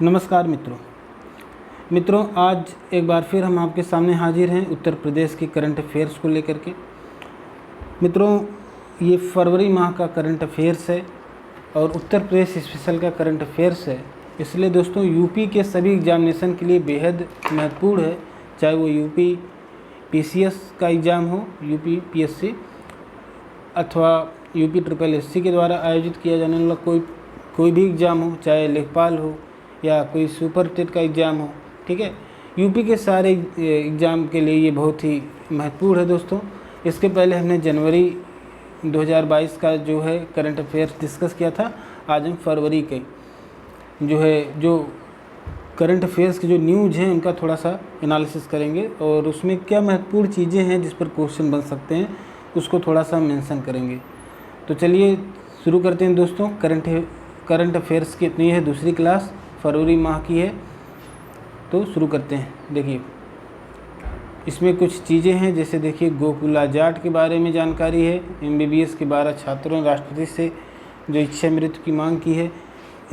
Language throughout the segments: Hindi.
नमस्कार मित्रों, आज एक बार फिर हम आपके सामने हाजिर हैं उत्तर प्रदेश के करंट अफेयर्स को लेकर के। मित्रों, ये फरवरी माह का करंट अफेयर्स है और उत्तर प्रदेश स्पेशल का करंट अफेयर्स है। इसलिए दोस्तों यूपी के सभी एग्जामिनेशन के लिए बेहद महत्वपूर्ण है, चाहे वो यूपी पीसीएस का एग्ज़ाम हो, यूपी पीएससी अथवा यूपी ट्रिपल एससी के द्वारा आयोजित किया जाने वाला कोई भी एग्ज़ाम हो, चाहे लेखपाल हो या कोई सुपर टेट का एग्ज़ाम हो। ठीक है, यूपी के सारे एग्ज़ाम के लिए ये बहुत ही महत्वपूर्ण है दोस्तों। इसके पहले हमने जनवरी 2022 का जो है करंट अफेयर्स डिस्कस किया था। आज हम फरवरी के जो करंट अफेयर्स के जो न्यूज़ हैं उनका थोड़ा सा एनालिसिस करेंगे और उसमें क्या महत्वपूर्ण चीज़ें हैं जिस पर क्वेश्चन बन सकते हैं उसको थोड़ा सा मेंशन करेंगे। तो चलिए शुरू करते हैं दोस्तों। करंट अफेयर्स की इतनी है, दूसरी क्लास फरवरी माह की है, तो शुरू करते हैं। देखिए इसमें कुछ चीज़ें हैं, जैसे देखिए गोकुला जाट के बारे में जानकारी है। एमबीबीएस के 12 छात्रों ने राष्ट्रपति से जो इच्छा मृत्यु की मांग की है।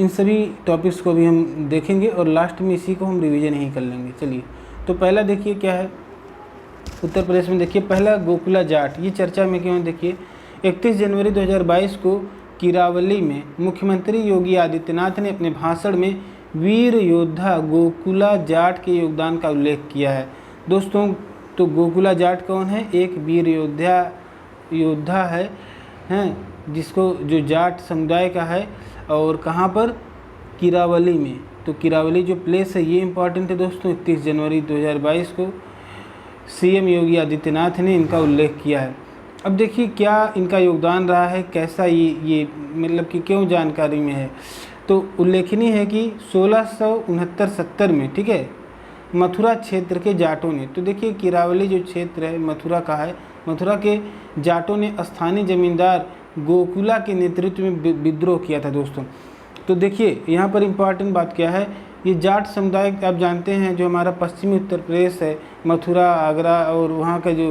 इन सभी टॉपिक्स को भी हम देखेंगे और लास्ट में इसी को हम रिवीजन ही कर लेंगे। चलिए तो पहला देखिए क्या है उत्तर प्रदेश में। देखिए पहला गोकुला जाट, ये चर्चा में क्यों है। देखिए 31 जनवरी 2022 को किरावली में मुख्यमंत्री योगी आदित्यनाथ ने अपने भाषण में वीर योद्धा गोकुला जाट के योगदान का उल्लेख किया है। दोस्तों तो गोकुला जाट कौन है? एक वीर योद्धा है जिसको जो जाट समुदाय का है और कहाँ पर? किरावली में। तो किरावली जो प्लेस है ये इम्पॉर्टेंट है दोस्तों। 31 जनवरी 2022 को सीएम योगी आदित्यनाथ ने इनका उल्लेख किया है। अब देखिए क्या इनका योगदान रहा है, कैसा ये मतलब कि क्यों जानकारी में है। तो उल्लेखनीय है कि 1669-70 में, ठीक है, मथुरा क्षेत्र के जाटों ने, तो देखिए किरावली जो क्षेत्र है मथुरा का है, मथुरा के जाटों ने स्थानीय जमींदार गोकुला के नेतृत्व में विद्रोह किया था दोस्तों। तो देखिए यहाँ पर इम्पॉर्टेंट बात क्या है, ये जाट समुदाय आप जानते हैं जो हमारा पश्चिमी उत्तर प्रदेश है, मथुरा, आगरा और वहाँ का जो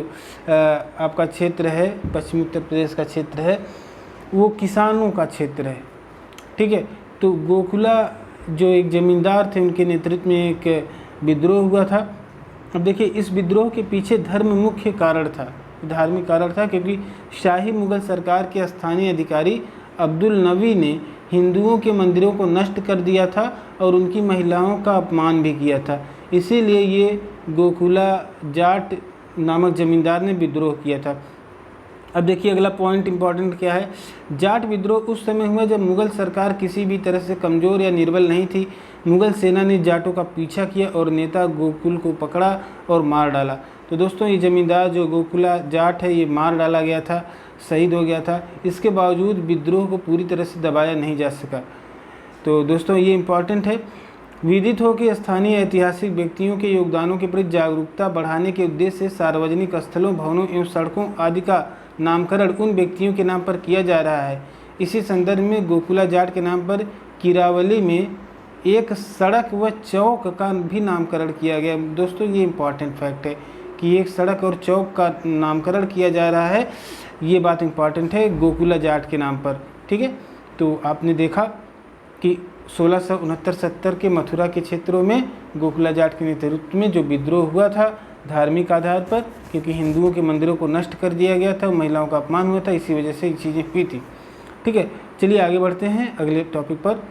आपका क्षेत्र है, पश्चिमी उत्तर प्रदेश का क्षेत्र है, वो किसानों का क्षेत्र है। ठीक है, तो गोकुला जो एक ज़मींदार थे उनके नेतृत्व में एक विद्रोह हुआ था। अब देखिए इस विद्रोह के पीछे धर्म मुख्य कारण था, धार्मिक कारण था, क्योंकि शाही मुगल सरकार के स्थानीय अधिकारी अब्दुल नबी ने हिंदुओं के मंदिरों को नष्ट कर दिया था और उनकी महिलाओं का अपमान भी किया था। इसीलिए ये गोकुला जाट नामक जमींदार ने विद्रोह किया था। अब देखिए अगला पॉइंट इम्पॉर्टेंट क्या है। जाट विद्रोह उस समय हुआ जब मुगल सरकार किसी भी तरह से कमज़ोर या निर्बल नहीं थी। मुगल सेना ने जाटों का पीछा किया और नेता गोकुल को पकड़ा और मार डाला। तो दोस्तों ये ज़मींदार जो गोकुला जाट है ये मार डाला गया था, शहीद हो गया था। इसके बावजूद विद्रोह को पूरी तरह से दबाया नहीं जा सका। तो दोस्तों ये इम्पॉर्टेंट है। विदित हो कि स्थानीय ऐतिहासिक व्यक्तियों के योगदानों के प्रति जागरूकता बढ़ाने के उद्देश्य से सार्वजनिक स्थलों, भवनों एवं सड़कों आदि का नामकरण उन व्यक्तियों के नाम पर किया जा रहा है। इसी संदर्भ में गोकुला जाट के नाम पर किरावली में एक सड़क व चौक का भी नामकरण किया गया। दोस्तों ये इम्पॉर्टेंट फैक्ट है कि एक सड़क और चौक का नामकरण किया जा रहा है, ये बात इम्पॉर्टेंट है गोकुला जाट के नाम पर। ठीक है, तो आपने देखा कि 1669-70 के मथुरा के क्षेत्रों में गोकुला जाट के नेतृत्व में जो विद्रोह हुआ था धार्मिक आधार पर, क्योंकि हिंदुओं के मंदिरों को नष्ट कर दिया गया था, महिलाओं का अपमान हुआ था, इसी वजह से ये चीज़ें हुई थी। ठीक है, चलिए आगे बढ़ते हैं अगले टॉपिक पर।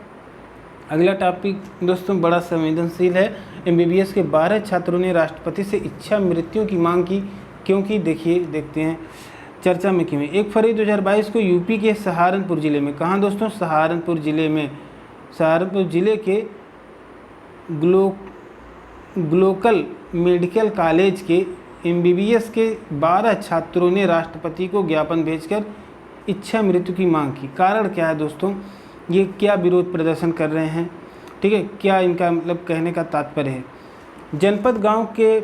अगला टॉपिक दोस्तों बड़ा संवेदनशील है। एमबीबीएस के 12 छात्रों ने राष्ट्रपति से इच्छा मृत्यु की मांग की, क्योंकि देखते हैं चर्चा में क्यों है। 1 फरवरी 2022 को यूपी के सहारनपुर ज़िले में, कहाँ दोस्तों? सहारनपुर ज़िले में, सहारनपुर ज़िले के ग्लोकल मेडिकल कॉलेज के एमबीबीएस के 12 छात्रों ने राष्ट्रपति को ज्ञापन भेजकर इच्छा मृत्यु की मांग की। कारण क्या है दोस्तों? ये क्या विरोध प्रदर्शन कर रहे हैं? ठीक है, क्या इनका मतलब कहने का तात्पर्य है? जनपद गांव के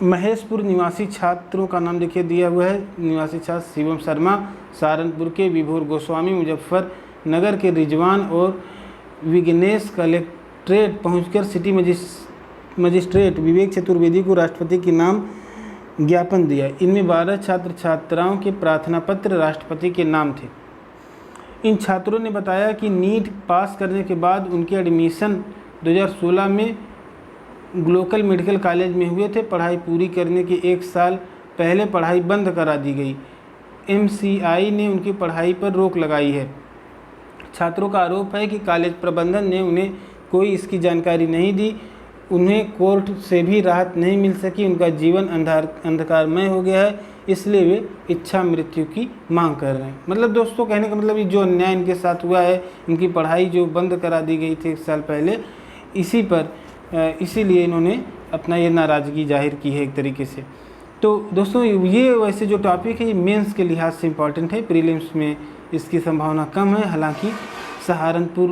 महेशपुर निवासी छात्रों का नाम देखिए दिया हुआ है। निवासी छात्र शिवम शर्मा, सहारनपुर के विभोर गोस्वामी, मुजफ्फरनगर के रिजवान और विघ्नेश कलेक्ट्रेट पहुंचकर सिटी मजिस्ट्रेट विवेक चतुर्वेदी को राष्ट्रपति के नाम ज्ञापन दिया। इनमें 12 छात्र छात्राओं के प्रार्थना पत्र राष्ट्रपति के नाम थे। इन छात्रों ने बताया कि नीट पास करने के बाद उनके एडमिशन 2016 में लोकल मेडिकल कॉलेज में हुए थे। पढ़ाई पूरी करने के 1 साल पहले पढ़ाई बंद करा दी गई। MCI ने उनकी पढ़ाई पर रोक लगाई है। छात्रों का आरोप है कि कॉलेज प्रबंधन ने उन्हें कोई इसकी जानकारी नहीं दी, उन्हें कोर्ट से भी राहत नहीं मिल सकी, उनका जीवन अंधकारमय हो गया है, इसलिए वे इच्छा मृत्यु की मांग कर रहे हैं। मतलब दोस्तों कहने का मतलब ये जो अन्याय इनके साथ हुआ है, इनकी पढ़ाई जो बंद करा दी गई थी 1 साल पहले, इसीलिए इन्होंने अपना ये नाराज़गी जाहिर की है एक तरीके से। तो दोस्तों ये वैसे जो टॉपिक है ये मेंस के लिहाज से इम्पॉर्टेंट है, प्रीलिम्स में इसकी संभावना कम है। हालांकि सहारनपुर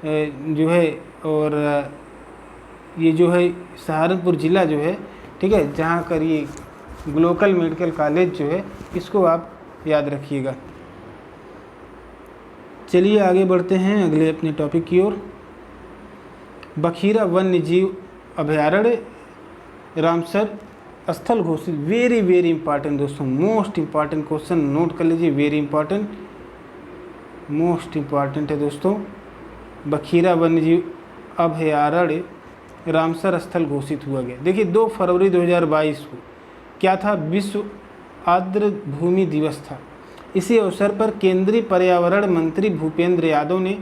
जो है और ये जो है सहारनपुर ज़िला जो है, ठीक है, जहाँ कर ये लोकल मेडिकल कॉलेज जो है, इसको आप याद रखिएगा। चलिए आगे बढ़ते हैं अगले अपने टॉपिक की ओर। बखीरा वन्य जीव अभयारण्य रामसर स्थल घोषित। वेरी वेरी इंपॉर्टेंट दोस्तों, मोस्ट इम्पॉर्टेंट क्वेश्चन नोट कर लीजिए, वेरी इंपॉर्टेंट, मोस्ट इम्पॉर्टेंट है दोस्तों। बखीरा वन्यजीव अभयारण्य रामसर स्थल घोषित हुआ गया। देखिए 2 फरवरी 2022 को क्या था, विश्व आर्द्र भूमि दिवस था। इसी अवसर पर केंद्रीय पर्यावरण मंत्री भूपेंद्र यादव ने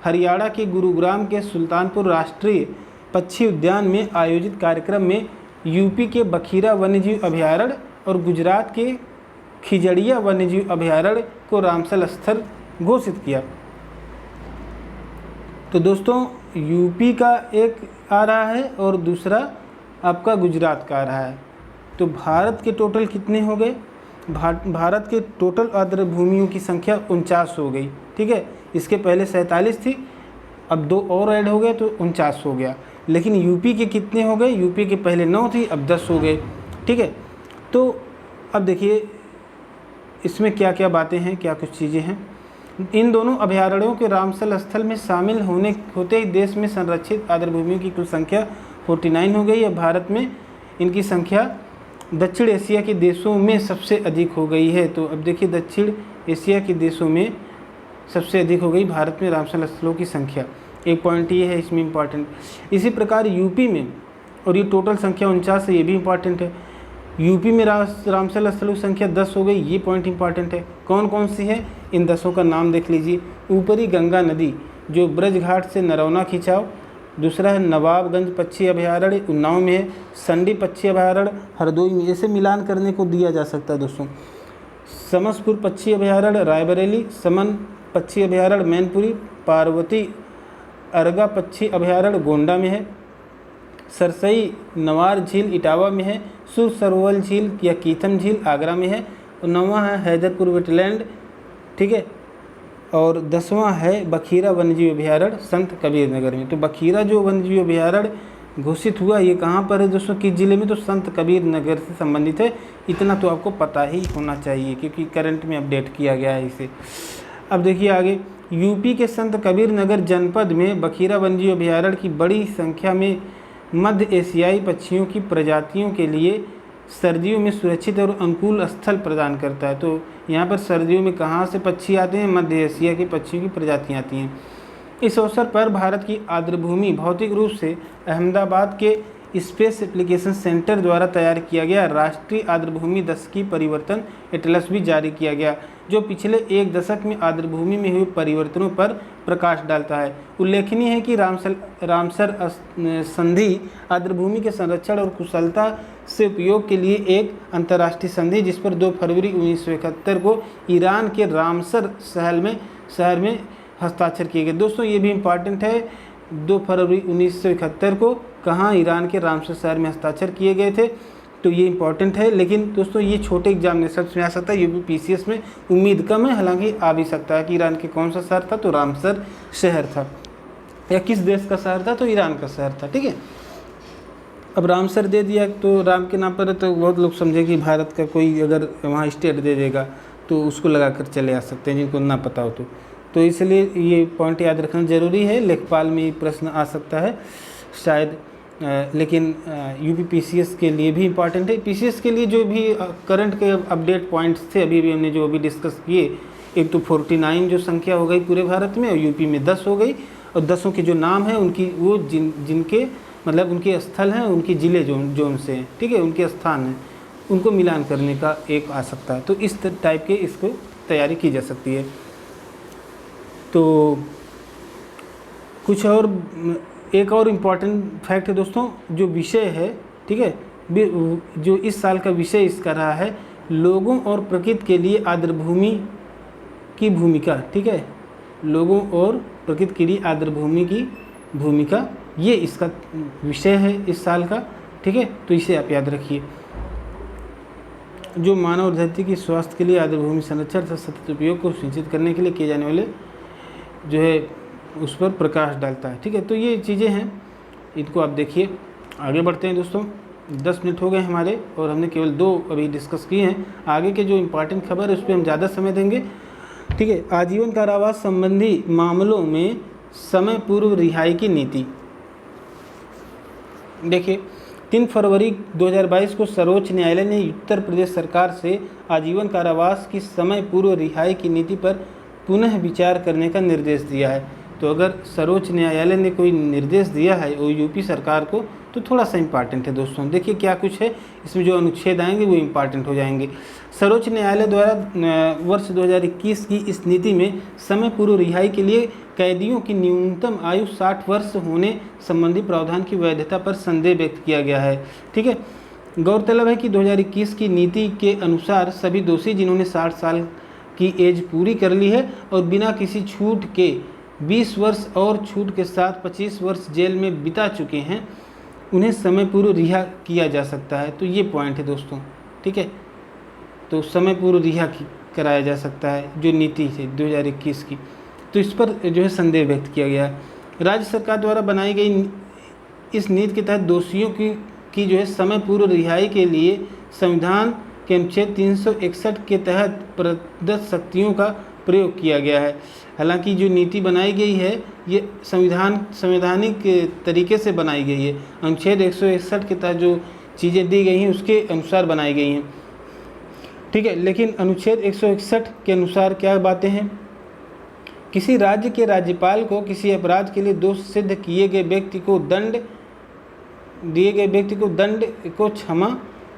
हरियाणा के गुरुग्राम के सुल्तानपुर राष्ट्रीय पक्षी उद्यान में आयोजित कार्यक्रम में यूपी के बखीरा वन्यजीव अभयारण्य और गुजरात के खिजड़िया वन्यजीव अभयारण्य को रामसर स्थल घोषित किया। तो दोस्तों यूपी का एक आ रहा है और दूसरा आपका गुजरात का आ रहा है। तो भारत के टोटल कितने हो गए, भारत के टोटल आर्द्र भूमियों की संख्या 49 हो गई, ठीक है। इसके पहले 47 थी, अब 2 और ऐड हो गए तो 49 हो गया। लेकिन यूपी के कितने हो गए, यूपी के पहले 9 थी, अब 10 हो गए, ठीक है। तो अब देखिए इसमें क्या क्या बातें हैं, क्या कुछ चीज़ें हैं। इन दोनों अभयारण्यों के रामसर स्थल में शामिल होते ही देश में संरक्षित आर्द्र भूमियों की कुल संख्या 49 हो गई है। भारत में इनकी संख्या दक्षिण एशिया के देशों में सबसे अधिक हो गई है। तो अब देखिए दक्षिण एशिया के देशों में सबसे अधिक हो गई भारत में रामसर स्थलों की संख्या। एक पॉइंट ये है इसमें इम्पॉर्टेंट। इसी प्रकार यूपी में, और ये टोटल संख्या 49 है, ये भी इम्पॉर्टेंट है। यूपी में रामसर स्थलों की संख्या 10 हो गई, ये पॉइंट इम्पॉर्टेंट है। कौन कौन सी है, इन 10 का नाम देख लीजिए। ऊपरी गंगा नदी जो ब्रज घाट से नरौना खिंचाव, दूसरा है नवाबगंज पक्षी अभयारण्य उन्नाव में है, संडी पक्षी अभयारण्य हरदोई में, ऐसे मिलान करने को दिया जा सकता है दोस्तों। समसपुर पक्षी अभयारण्य रायबरेली, समन पक्षी अभयारण्य मैनपुरी, पार्वती अर्गा पक्षी अभयारण्य गोंडा में है, सरसई नवार झील इटावा में है, सुर सरोवर झील या कीथम झील आगरा में है, और 9वां है हैदरपुर वेटलैंड, ठीक है। और 10वां है बखीरा वन्यजीव अभयारण्य संत कबीर नगर में। तो बखीरा जो वन्यजीव अभयारण्य घोषित हुआ ये कहाँ पर है दोस्तों, किस जिले में, तो संत कबीर नगर से संबंधित है। इतना तो आपको पता ही होना चाहिए क्योंकि करंट में अपडेट किया गया है इसे। अब देखिए आगे, यूपी के संत कबीर नगर जनपद में बखीरा वन्यजीव अभयारण्य की बड़ी संख्या में मध्य एशियाई पक्षियों की प्रजातियों के लिए सर्दियों में सुरक्षित और अनुकूल स्थल प्रदान करता है। तो यहाँ पर सर्दियों में कहाँ से पक्षी आते हैं, मध्य एशिया के पक्षियों की प्रजातियाँ आती हैं। इस अवसर पर भारत की आर्द्रभूमि भौतिक रूप से अहमदाबाद के स्पेस एप्लीकेशन सेंटर द्वारा तैयार किया गया राष्ट्रीय आर्द्रभूमि दशकीय परिवर्तन एटलस भी जारी किया गया, जो पिछले 1 दशक में आर्द्रभूमि में हुए परिवर्तनों पर प्रकाश डालता है। उल्लेखनीय है कि रामसर संधि आर्द्रभूमि के संरक्षण और कुशलता से उपयोग के लिए एक अंतर्राष्ट्रीय संधि जिस पर 2 फरवरी 1971 को ईरान के रामसर शहर में हस्ताक्षर किए गए। दोस्तों ये भी इम्पॉर्टेंट है, 2 फरवरी 1971 को कहाँ, ईरान के रामसर शहर में हस्ताक्षर किए गए थे। तो ये इम्पॉर्टेंट है, लेकिन दोस्तों ये छोटे एग्जामिनेशन में आ सकता है, UPPCS में उम्मीद कम है, हालांकि आ भी सकता है कि ईरान के कौन सा शहर था, तो रामसर शहर था, या किस देश का शहर था, तो ईरान का शहर था, ठीक है। अब रामसर दे दिया तो राम के नाम पर, तो बहुत लोग समझे कि भारत का कोई अगर वहाँ स्टेट दे देगा तो उसको लगा कर चले आ सकते हैं जिनको ना पता हो तो इसलिए ये पॉइंट याद रखना ज़रूरी है। लेखपाल में प्रश्न आ सकता है शायद, लेकिन UPPCS के लिए भी इम्पॉर्टेंट है। PCS के लिए जो भी करंट के अपडेट पॉइंट्स थे अभी हमने जो अभी डिस्कस किए, एक तो 49 जो संख्या हो गई पूरे भारत में, और यूपी में 10 हो गई, और 10 के जो नाम हैं उनकी वो जिनके मतलब उनके स्थल हैं, उनके ज़िले जो उनसे हैं, ठीक है, उनके स्थान हैं, उनको मिलान करने का एक आ सकता है। तो इस टाइप के इसको तैयारी की जा सकती है। तो कुछ और एक और इम्पॉर्टेंट फैक्ट है दोस्तों, जो विषय है, ठीक है, जो इस साल का विषय इसका रहा है लोगों और प्रकृति के लिए आर्द्रभूमि की भूमिका, ठीक है, लोगों और प्रकृति के लिए आर्द्रभूमि की भूमिका, ये इसका विषय है इस साल का, ठीक है। तो इसे आप याद रखिए। जो मानव और धरती की स्वास्थ्य के लिए आर्द्रभूमि संरक्षण तथा सतत उपयोग को सुनिश्चित करने के लिए किए जाने वाले जो है उस पर प्रकाश डालता है, ठीक है। तो ये चीज़ें हैं, इनको आप देखिए। आगे बढ़ते हैं दोस्तों, 10 मिनट हो गए हमारे और हमने केवल 2 अभी डिस्कस किए हैं। आगे के जो इम्पॉर्टेंट खबर है उस पर हम ज़्यादा समय देंगे, ठीक है। आजीवन कारावास संबंधी मामलों में समय पूर्व रिहाई की नीति। देखिए 3 फरवरी 2022 को सर्वोच्च न्यायालय ने उत्तर प्रदेश सरकार से आजीवन कारावास की समय पूर्व रिहाई की नीति पर पुनः विचार करने का निर्देश दिया है। तो अगर सर्वोच्च न्यायालय ने कोई निर्देश दिया है वो यूपी सरकार को, तो थोड़ा सा इम्पॉर्टेंट है दोस्तों। देखिए क्या कुछ है इसमें, जो अनुच्छेद आएंगे वो इम्पॉर्टेंट हो जाएंगे। सर्वोच्च न्यायालय द्वारा वर्ष 2021 की इस नीति में समय पूर्व रिहाई के लिए कैदियों की न्यूनतम आयु 60 वर्ष होने संबंधी प्रावधान की वैधता पर संदेह व्यक्त किया गया है, ठीक है। गौरतलब है कि 2021 की नीति के अनुसार सभी दोषी जिन्होंने 60 साल की एज पूरी कर ली है और बिना किसी छूट के 20 वर्ष और छूट के साथ 25 वर्ष जेल में बिता चुके हैं, उन्हें समय पूर्व रिहा किया जा सकता है। तो ये पॉइंट है दोस्तों, ठीक है। तो समय पूर्व रिहा कराया जा सकता है जो नीति है 2021 की, तो इस पर जो है संदेह व्यक्त किया गया है। राज्य सरकार द्वारा बनाई गई इस नीति के तहत दोषियों की जो है समय पूर्व रिहाई के लिए संविधान के अनुच्छेद 361 के तहत प्रदत्त शक्तियों का प्रयोग किया गया है। हालांकि जो नीति बनाई गई है ये संवैधानिक तरीके से बनाई गई है, अनुच्छेद 161 के तहत जो चीज़ें दी गई हैं उसके अनुसार बनाई गई हैं, ठीक है। लेकिन अनुच्छेद 161 के अनुसार क्या बातें हैं, किसी राज्य के राज्यपाल को किसी अपराध के लिए दोष सिद्ध किए गए व्यक्ति को दंड को क्षमा,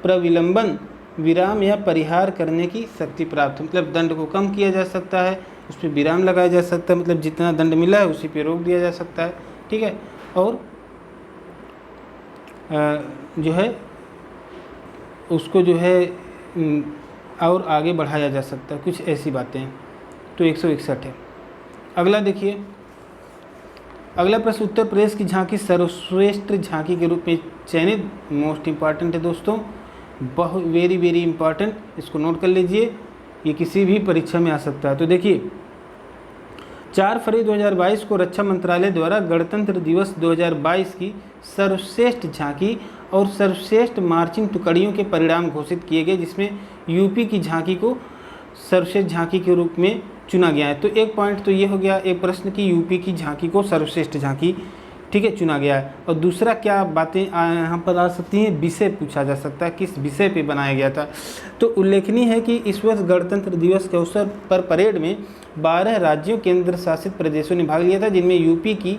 प्रविलंबन, विराम या परिहार करने की शक्ति प्राप्त, मतलब दंड को कम किया जा सकता है, उस पर विराम लगाया जा सकता है, मतलब जितना दंड मिला है उसी पे रोक दिया जा सकता है, ठीक है। और जो है उसको जो है और आगे बढ़ाया जा सकता है, कुछ ऐसी बातें हैं। तो 161 है। अगला देखिए, अगला प्रश्न, उत्तर प्रदेश की झांकी सर्वश्रेष्ठ झांकी के रूप में चयनित, मोस्ट इम्पॉर्टेंट है दोस्तों, बहुत वेरी इंपॉर्टेंट, इसको नोट कर लीजिए, ये किसी भी परीक्षा में आ सकता है। तो देखिए 4 फरवरी 2022 को रक्षा मंत्रालय द्वारा गणतंत्र दिवस 2022 की सर्वश्रेष्ठ झांकी और सर्वश्रेष्ठ मार्चिंग टुकड़ियों के परिणाम घोषित किए गए, जिसमें यूपी की झांकी को सर्वश्रेष्ठ झांकी के रूप में चुना गया है। तो एक पॉइंट तो ये हो गया, एक प्रश्न की यूपी की झांकी को सर्वश्रेष्ठ झांकी, ठीक है, चुना गया है। और दूसरा क्या बातें यहाँ पर आ सकती हैं, विषय पूछा जा सकता है, किस विषय पे बनाया गया था। तो उल्लेखनीय है कि इस वर्ष गणतंत्र दिवस के अवसर पर परेड में 12 राज्यों केंद्र शासित प्रदेशों ने भाग लिया था, जिनमें यूपी की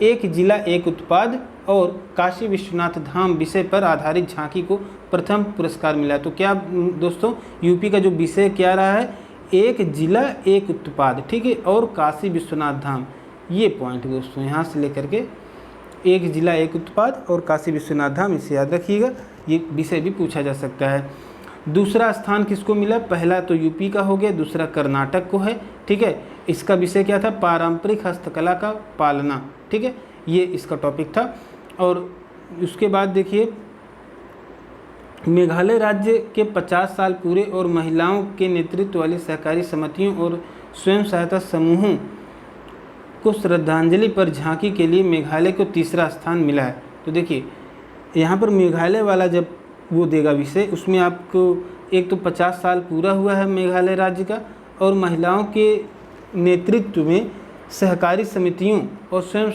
एक जिला एक उत्पाद और काशी विश्वनाथ धाम विषय पर आधारित झांकी को प्रथम पुरस्कार मिला। तो क्या दोस्तों यूपी का जो विषय क्या रहा है, एक जिला एक उत्पाद, ठीक है, और काशी विश्वनाथ धाम, ये पॉइंट दोस्तों यहाँ से लेकर के एक जिला एक उत्पाद और काशी विश्वनाथ धाम, इसे याद रखिएगा, ये विषय भी पूछा जा सकता है। दूसरा स्थान किसको मिला, पहला तो यूपी का हो गया, दूसरा कर्नाटक को है, ठीक है। इसका विषय क्या था, पारंपरिक हस्तकला का पालना, ठीक है, ये इसका टॉपिक था। और उसके बाद देखिए मेघालय राज्य के 50 साल पूरे और महिलाओं के नेतृत्व वाली सहकारी समितियों और स्वयं सहायता समूहों को श्रद्धांजलि पर झांकी के लिए मेघालय को तीसरा स्थान मिला है। तो देखिए यहाँ पर मेघालय वाला जब वो देगा विषय, उसमें आपको एक तो 50 साल पूरा हुआ है मेघालय राज्य का, और महिलाओं के नेतृत्व में सहकारी समितियों और स्वयं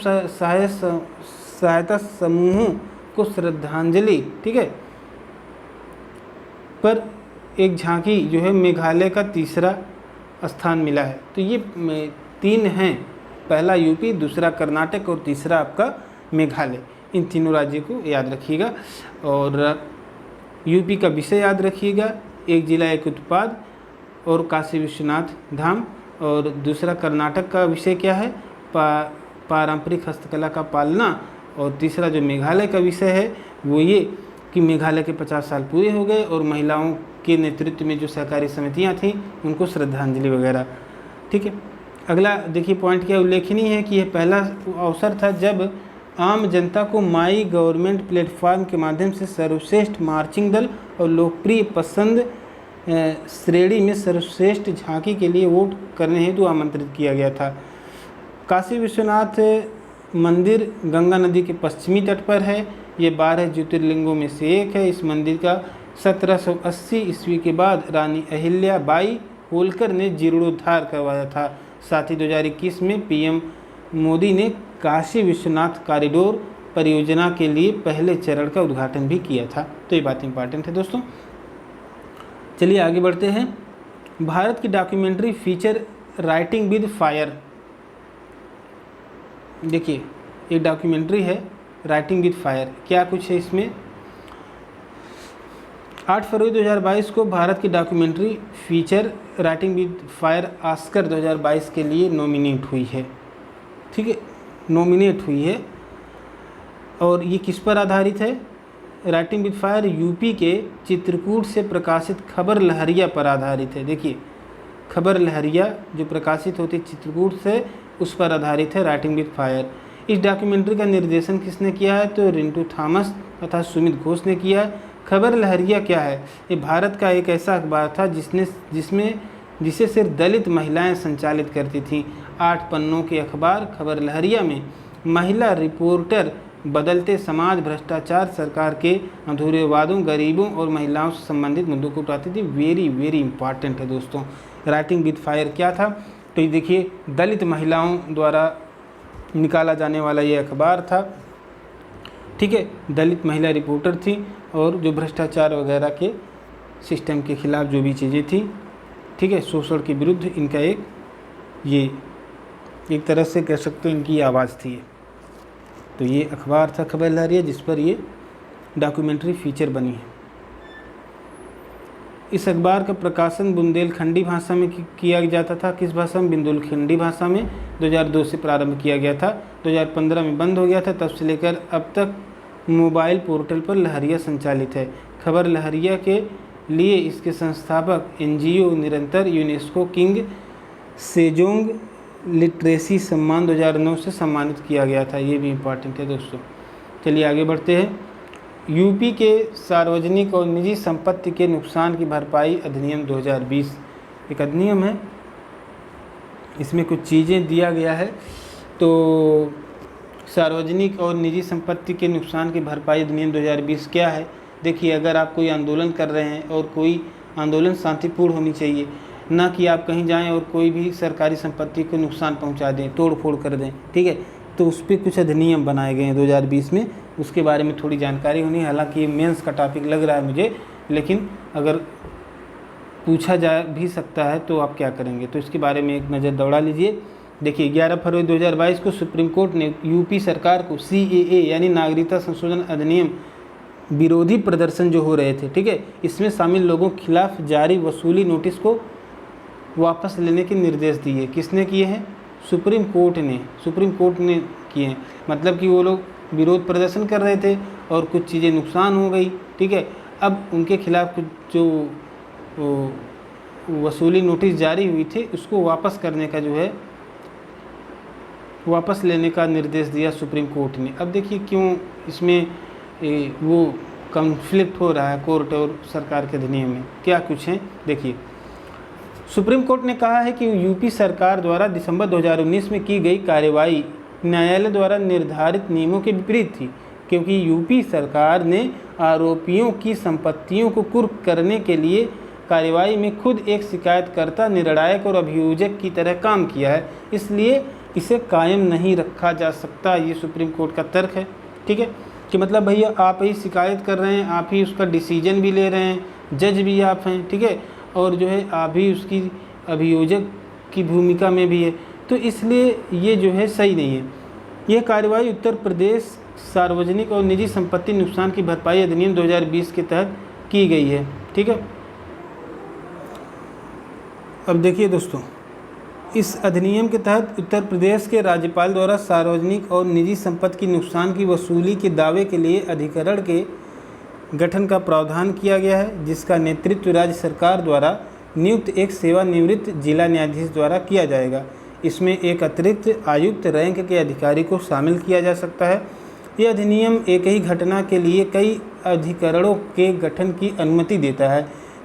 सहायता समूहों को श्रद्धांजलि, ठीक है, पर एक झांकी जो है मेघालय का तीसरा स्थान मिला है। तो ये 3 हैं, पहला यूपी, दूसरा कर्नाटक और तीसरा आपका मेघालय। इन तीनों राज्यों को याद रखिएगा। और यूपी का विषय याद रखिएगा, एक जिला एक उत्पाद और काशी विश्वनाथ धाम। और दूसरा कर्नाटक का विषय क्या है, पारंपरिक हस्तकला का पालना। और तीसरा जो मेघालय का विषय है वो ये कि मेघालय के 50 साल पूरे हो गए और महिलाओं के नेतृत्व में जो सहकारी समितियां थीं उनको श्रद्धांजलि वगैरह। ठीक है, अगला देखिए पॉइंट क्या उल्लेखनीय है कि यह पहला अवसर था जब आम जनता को माई गवर्नमेंट प्लेटफॉर्म के माध्यम से सर्वश्रेष्ठ मार्चिंग दल और लोकप्रिय पसंद श्रेणी में सर्वश्रेष्ठ झांकी के लिए वोट करने हेतु आमंत्रित किया गया था। काशी विश्वनाथ मंदिर गंगा नदी के पश्चिमी तट पर है। ये 12 ज्योतिर्लिंगों में से एक है। इस मंदिर का 1780 ईस्वी के बाद रानी अहिल्या बाई होलकर ने जीर्णोद्धार करवाया था। साथ ही 2021 में पीएम मोदी ने काशी विश्वनाथ कॉरिडोर परियोजना के लिए पहले चरण का उद्घाटन भी किया था। तो ये बात इंपॉर्टेंट है दोस्तों। चलिए आगे बढ़ते हैं। भारत की documentary feature writing with fire. देखिए एक डॉक्यूमेंट्री है राइटिंग विद फायर, क्या कुछ है इसमें। 8 फरवरी 2022 को भारत की documentary feature writing with fire Oscar 2022 के लिए नॉमिनेट हुई है। ठीक है, नॉमिनेट हुई है। और ये किस पर आधारित है, राइटिंग विद फायर यूपी के चित्रकूट से प्रकाशित खबर लहरिया पर आधारित है। देखिए खबर लहरिया जो प्रकाशित होती है चित्रकूट से, उस पर आधारित है राइटिंग विद फायर। इस डॉक्यूमेंट्री का निर्देशन किसने किया है, तो रिंटू थॉमस तथा सुमित घोष ने किया है। खबर लहरिया क्या है, ये भारत का एक ऐसा अखबार था जिसे सिर्फ दलित महिलाएं संचालित करती थीं। 8 पन्नों के अखबार खबर लहरिया में महिला रिपोर्टर बदलते समाज, भ्रष्टाचार, सरकार के अधूरे वादों, गरीबों और महिलाओं से संबंधित मुद्दों को उठाती थी। वेरी वेरी इंपॉर्टेंट है दोस्तों। राइटिंग विद फायर क्या था, तो ये देखिए दलित महिलाओं द्वारा निकाला जाने वाला ये अखबार था। ठीक है, दलित महिला रिपोर्टर थी और जो भ्रष्टाचार वगैरह के सिस्टम के खिलाफ जो भी चीज़ें थी, ठीक है, शोषण के विरुद्ध इनका एक तरह से कह सकते हैं इनकी आवाज़ थी। तो ये अखबार था खबर लहरिया जिस पर ये डॉक्यूमेंट्री फीचर बनी है। इस अखबार का प्रकाशन बुंदेलखंडी भाषा में किया जाता था। किस भाषा में, बुंदेलखंडी भाषा में 2002 से प्रारंभ किया गया था। 2015 में बंद हो गया था। तब से लेकर अब तक मोबाइल पोर्टल पर लहरिया संचालित है। खबर लहरिया के लिए इसके संस्थापक एनजीओ निरंतर यूनेस्को किंग सेजोंग लिटरेसी सम्मान 2009 से सम्मानित किया गया था। ये भी इम्पॉर्टेंट है दोस्तों। चलिए आगे बढ़ते हैं। यूपी के सार्वजनिक और निजी संपत्ति के नुकसान की भरपाई अधिनियम 2020 एक अधिनियम है, इसमें कुछ चीज़ें दिया गया है। तो सार्वजनिक और निजी संपत्ति के नुकसान की भरपाई अधिनियम 2020 क्या है। देखिए अगर आप कोई आंदोलन कर रहे हैं और कोई आंदोलन शांतिपूर्ण होनी चाहिए, ना कि आप कहीं जाएं और कोई भी सरकारी संपत्ति को नुकसान पहुंचा दें, तोड़ फोड़ कर दें। ठीक है, तो उस पर कुछ अधिनियम बनाए गए हैं 2020 में, उसके बारे में थोड़ी जानकारी होनी। हालांकि ये मेंस का टॉपिक लग रहा है मुझे, लेकिन अगर पूछा जा भी सकता है तो आप क्या करेंगे, तो इसके बारे में एक नज़र दौड़ा लीजिए। देखिए 11 फरवरी 2022 को सुप्रीम कोर्ट ने यूपी सरकार को CAA यानी नागरिकता संशोधन अधिनियम विरोधी प्रदर्शन जो हो रहे थे, ठीक है, इसमें शामिल लोगों के खिलाफ जारी वसूली नोटिस को वापस लेने के निर्देश दिए। किसने किए हैं, सुप्रीम कोर्ट ने किए हैं। मतलब कि वो लोग विरोध प्रदर्शन कर रहे थे और कुछ चीज़ें नुकसान हो गई। ठीक है, अब उनके खिलाफ कुछ जो वसूली नोटिस जारी हुई थी उसको वापस करने का जो है वापस लेने का निर्देश दिया सुप्रीम कोर्ट ने। अब देखिए क्यों इसमें वो कॉन्फ्लिक्ट हो रहा है कोर्ट और सरकार के अधिनियम में, क्या कुछ है। देखिए सुप्रीम कोर्ट ने कहा है कि यूपी सरकार द्वारा दिसंबर 2019 में की गई कार्रवाई न्यायालय द्वारा निर्धारित नियमों के विपरीत थी, क्योंकि यूपी सरकार ने आरोपियों की संपत्तियों को कुर्क करने के लिए कार्रवाई में खुद एक शिकायतकर्ता, निर्णायक और अभियोजक की तरह काम किया है, इसलिए इसे कायम नहीं रखा जा सकता। ये सुप्रीम कोर्ट का तर्क है। ठीक है, कि मतलब भैया आप ही शिकायत कर रहे हैं, आप ही उसका डिसीजन भी ले रहे हैं, जज भी आप हैं, ठीक है, और जो है आप ही उसकी अभियोजक की भूमिका में भी है, तो इसलिए ये जो है सही नहीं है। यह कार्रवाई उत्तर प्रदेश सार्वजनिक और निजी संपत्ति नुकसान की भरपाई अधिनियम 2020 के तहत की गई है। ठीक है, अब देखिए दोस्तों, इस अधिनियम के तहत उत्तर प्रदेश के राज्यपाल द्वारा सार्वजनिक और निजी संपत्ति की नुकसान की वसूली के दावे के लिए अधिकरण के गठन का प्रावधान किया गया है, जिसका नेतृत्व राज्य सरकार द्वारा नियुक्त एक सेवानिवृत्त जिला न्यायाधीश द्वारा किया जाएगा। इसमें एक अतिरिक्त आयुक्त रैंक के अधिकारी को शामिल किया जा सकता है। यह अधिनियम एक ही घटना के लिए कई अधिकरणों के गठन की अनुमति देता है,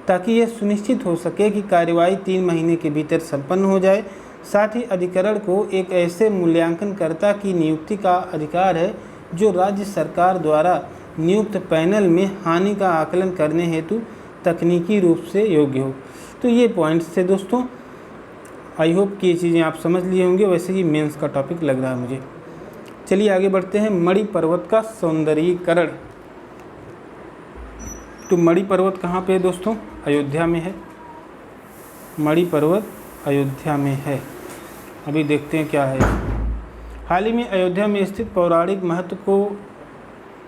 ताकि यह सुनिश्चित हो सके कि कार्यवाही 3 महीने के भीतर संपन्न हो जाए। साथ ही अधिकरण को एक ऐसे मूल्यांकनकर्ता की नियुक्ति का अधिकार है जो राज्य सरकार द्वारा नियुक्त पैनल में हानि का आकलन करने हेतु तकनीकी रूप से योग्य हो। तो ये पॉइंट्स थे दोस्तों, आई होप कि ये चीज़ें आप समझ लिए होंगे। वैसे ही मेंस का टॉपिक लग रहा है मुझे। चलिए आगे बढ़ते हैं। मणि पर्वत का सौंदर्यीकरण। तो मणि पर्वत कहाँ पे है दोस्तों? अयोध्या में है। मणि पर्वत अयोध्या में है। अभी देखते हैं क्या है। हाल ही में अयोध्या में स्थित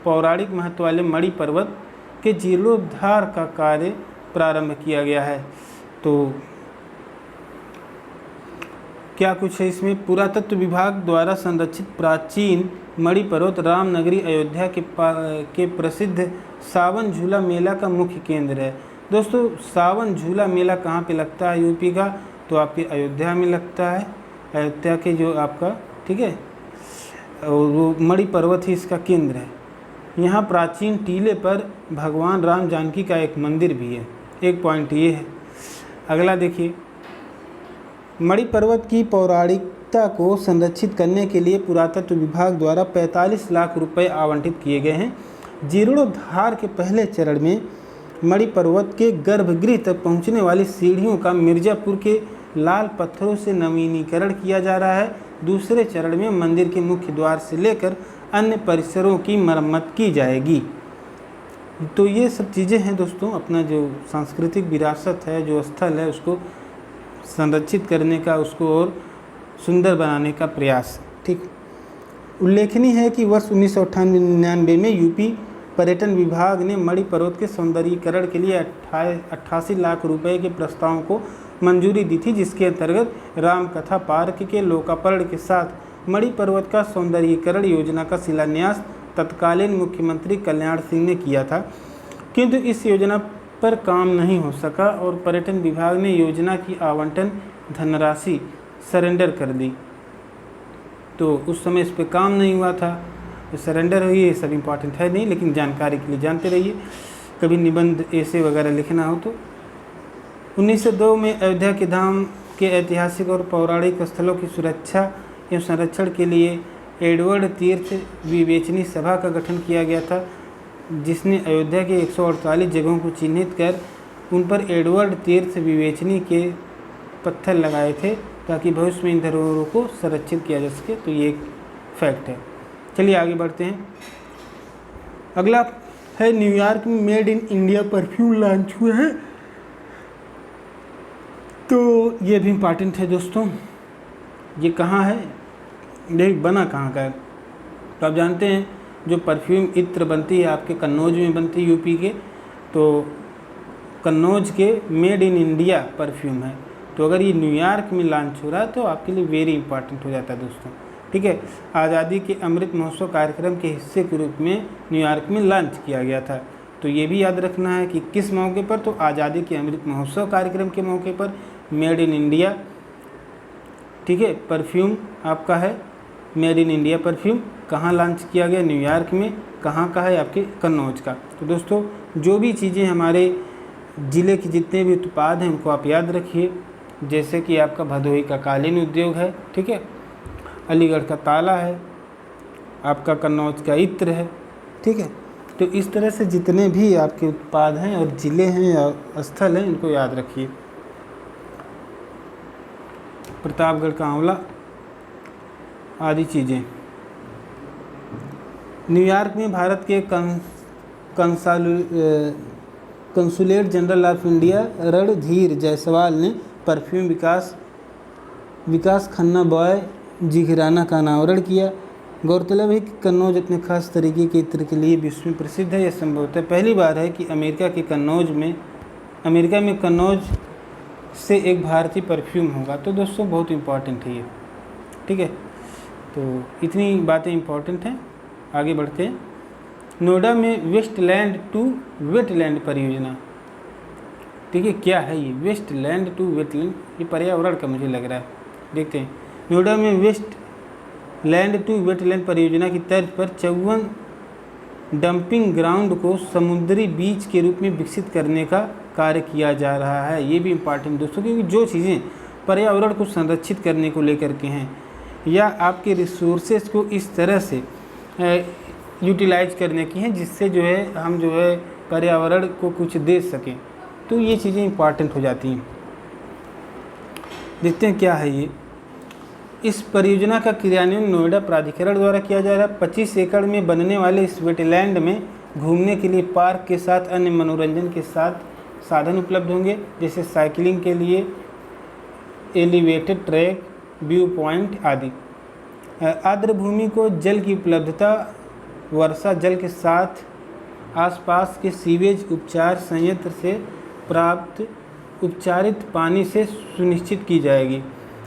पौराणिक महत्व वाले मणि पर्वत के जीर्णोद्धार का कार्य प्रारंभ किया गया है। तो क्या कुछ है इसमें? पुरातत्व विभाग द्वारा संरक्षित प्राचीन मणि पर्वत रामनगरी अयोध्या के प्रसिद्ध सावन झूला मेला का मुख्य केंद्र है। दोस्तों, सावन झूला मेला कहाँ पे लगता है यूपी का? तो आपके अयोध्या में लगता है। अयोध्या के जो आपका, ठीक है, और वो मणि पर्वत ही इसका केंद्र है। यहाँ प्राचीन टीले पर भगवान राम जानकी का एक मंदिर भी है। एक पॉइंट ये है। अगला देखिए, मणि पर्वत की पौराणिकता को संरक्षित करने के लिए पुरातत्व विभाग द्वारा 45 लाख रुपए आवंटित किए गए हैं। जीर्णोद्धार के पहले चरण में मणि पर्वत के गर्भगृह तक पहुंचने वाली सीढ़ियों का मिर्जापुर के लाल पत्थरों से नवीनीकरण किया जा रहा है। दूसरे चरण में मंदिर के मुख्य द्वार से लेकर अन्य परिसरों की मरम्मत की जाएगी। तो ये सब चीज़ें हैं दोस्तों, अपना जो सांस्कृतिक विरासत है, जो स्थल है, उसको संरक्षित करने का, उसको और सुंदर बनाने का प्रयास। ठीक, उल्लेखनीय है कि वर्ष 1998 में यूपी पर्यटन विभाग ने मणि पर्वत के सौंदर्यीकरण के लिए 88 लाख रुपए के प्रस्ताव को मंजूरी दी थी, जिसके अंतर्गत रामकथा पार्क के लोकार्पण के साथ मणि पर्वत का सौंदर्यीकरण योजना का शिलान्यास तत्कालीन मुख्यमंत्री कल्याण सिंह ने किया था। किंतु इस योजना पर काम नहीं हो सका और पर्यटन विभाग ने योजना की आवंटन धनराशि सरेंडर कर दी। तो उस समय इस पर काम नहीं हुआ था, सरेंडर हुई। ये सब इम्पॉर्टेंट है नहीं, लेकिन जानकारी के लिए जानते रहिए, कभी निबंध ऐसे वगैरह लिखना हो तो। 1902 में अयोध्या के धाम के ऐतिहासिक और पौराणिक स्थलों की सुरक्षा एवं संरक्षण के लिए एडवर्ड तीर्थ विवेचनी सभा का गठन किया गया था, जिसने अयोध्या के 148 जगहों को चिन्हित कर उन पर एडवर्ड तीर्थ विवेचनी के पत्थर लगाए थे, ताकि भविष्य में इन धरोहरों को संरक्षित किया जा सके। तो ये एक फैक्ट है। चलिए आगे बढ़ते हैं। अगला है, न्यूयॉर्क में made in India perfume launch हुए हैं। तो ये भी इम्पॉर्टेंट है दोस्तों। ये कहाँ है, देख बना कहाँ का है? तो आप जानते हैं जो परफ्यूम इत्र बनती है आपके कन्नौज में बनती है यूपी के, तो कन्नौज के मेड इन इंडिया परफ्यूम है। तो अगर ये न्यूयॉर्क में लॉन्च हो रहा है तो आपके लिए वेरी इंपॉर्टेंट हो जाता है दोस्तों। ठीक है, आज़ादी के अमृत महोत्सव कार्यक्रम के हिस्से के रूप में न्यूयॉर्क में लॉन्च किया गया था। तो ये भी याद रखना है कि किस मौके पर, तो आज़ादी के अमृत महोत्सव कार्यक्रम के मौके पर मेड इन इंडिया, ठीक है, परफ्यूम आपका है मेड इन इंडिया परफ्यूम। कहाँ लॉन्च किया गया? न्यूयॉर्क में। कहाँ का है? आपके कन्नौज का। तो दोस्तों, जो भी चीज़ें हमारे ज़िले के जितने भी उत्पाद हैं उनको आप याद रखिए। जैसे कि आपका भदोही का कालीन उद्योग है, ठीक है, अलीगढ़ का ताला है, आपका कन्नौज का इत्र है, ठीक है। तो इस तरह से जितने भी आपके उत्पाद हैं और ज़िले हैं या स्थल हैं, इनको याद रखिए। प्रतापगढ़ का आंवला आदि चीज़ें। न्यूयॉर्क में भारत के consulate general of India Randhir Jaiswal ने परफ्यूम विकास खन्ना बॉय जिघराना का अनावरण किया। गौरतलब है कि कन्नौज अपने खास तरीके के इत्र के लिए विश्व में प्रसिद्ध है। यह संभवतः पहली बार है कि अमेरिका में कन्नौज से एक भारतीय परफ्यूम होगा। तो दोस्तों बहुत इम्पॉर्टेंट है ये, ठीक है। तो इतनी बातें इम्पॉर्टेंट हैं, आगे बढ़ते हैं। नोएडा में वेस्टलैंड टू वेटलैंड परियोजना, ठीक है। क्या है ये वेस्टलैंड टू वेटलैंड? ये पर्यावरण का मुझे लग रहा है, देखते हैं। नोएडा में वेस्टलैंड टू वेटलैंड परियोजना की तर्ज पर 54 डंपिंग ग्राउंड को समुद्री बीच के रूप में विकसित करने का कार्य किया जा रहा है। ये भी इम्पॉर्टेंट दोस्तों, क्योंकि जो चीज़ें पर्यावरण को संरक्षित करने को लेकर के हैं या आपके रिसोर्सेज को इस तरह से यूटिलाइज करने की हैं जिससे जो है हम जो है पर्यावरण को कुछ दे सकें, तो ये चीज़ें इम्पॉर्टेंट हो जाती हैं। देखते हैं क्या है ये। इस परियोजना का क्रियान्वयन नोएडा प्राधिकरण द्वारा किया जा रहा है। 25 एकड़ में बनने वाले इस वेटलैंड में घूमने के लिए पार्क के साथ अन्य मनोरंजन के साथ साधन उपलब्ध होंगे, जैसे साइकिलिंग के लिए एलिवेटेड ट्रैक, व्यू पॉइंट आदि। आर्द्र भूमि को जल की उपलब्धता वर्षा जल के साथ आसपास के सीवेज उपचार संयंत्र से प्राप्त उपचारित पानी से सुनिश्चित की जाएगी।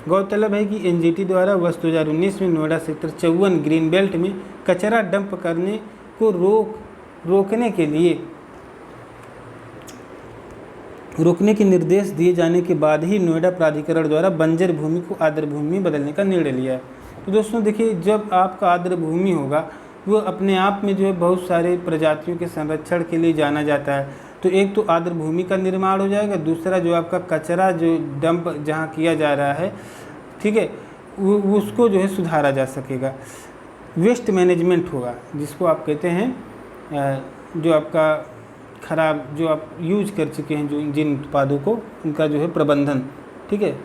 गौरतलब है कि एनजीटी द्वारा वर्ष 2019 में नोएडा सेक्टर 54 ग्रीन बेल्ट में कचरा डंप करने को रोकने के निर्देश दिए जाने के बाद ही नोएडा प्राधिकरण द्वारा बंजर भूमि को आर्द्र भूमि में बदलने का निर्णय लिया है। तो दोस्तों देखिए, जब आपका आर्द्र भूमि होगा वो अपने आप में जो है बहुत सारे प्रजातियों के संरक्षण के लिए जाना जाता है। तो एक तो आर्द्र भूमि का निर्माण हो जाएगा, दूसरा जो आपका कचरा जो डंप जहाँ किया जा रहा है, ठीक है, उसको जो है सुधारा जा सकेगा। वेस्ट मैनेजमेंट होगा, जिसको आप कहते हैं जो आपका खराब जो आप यूज कर चुके हैं जो जिन उत्पादों को, उनका जो है प्रबंधन, ठीक है,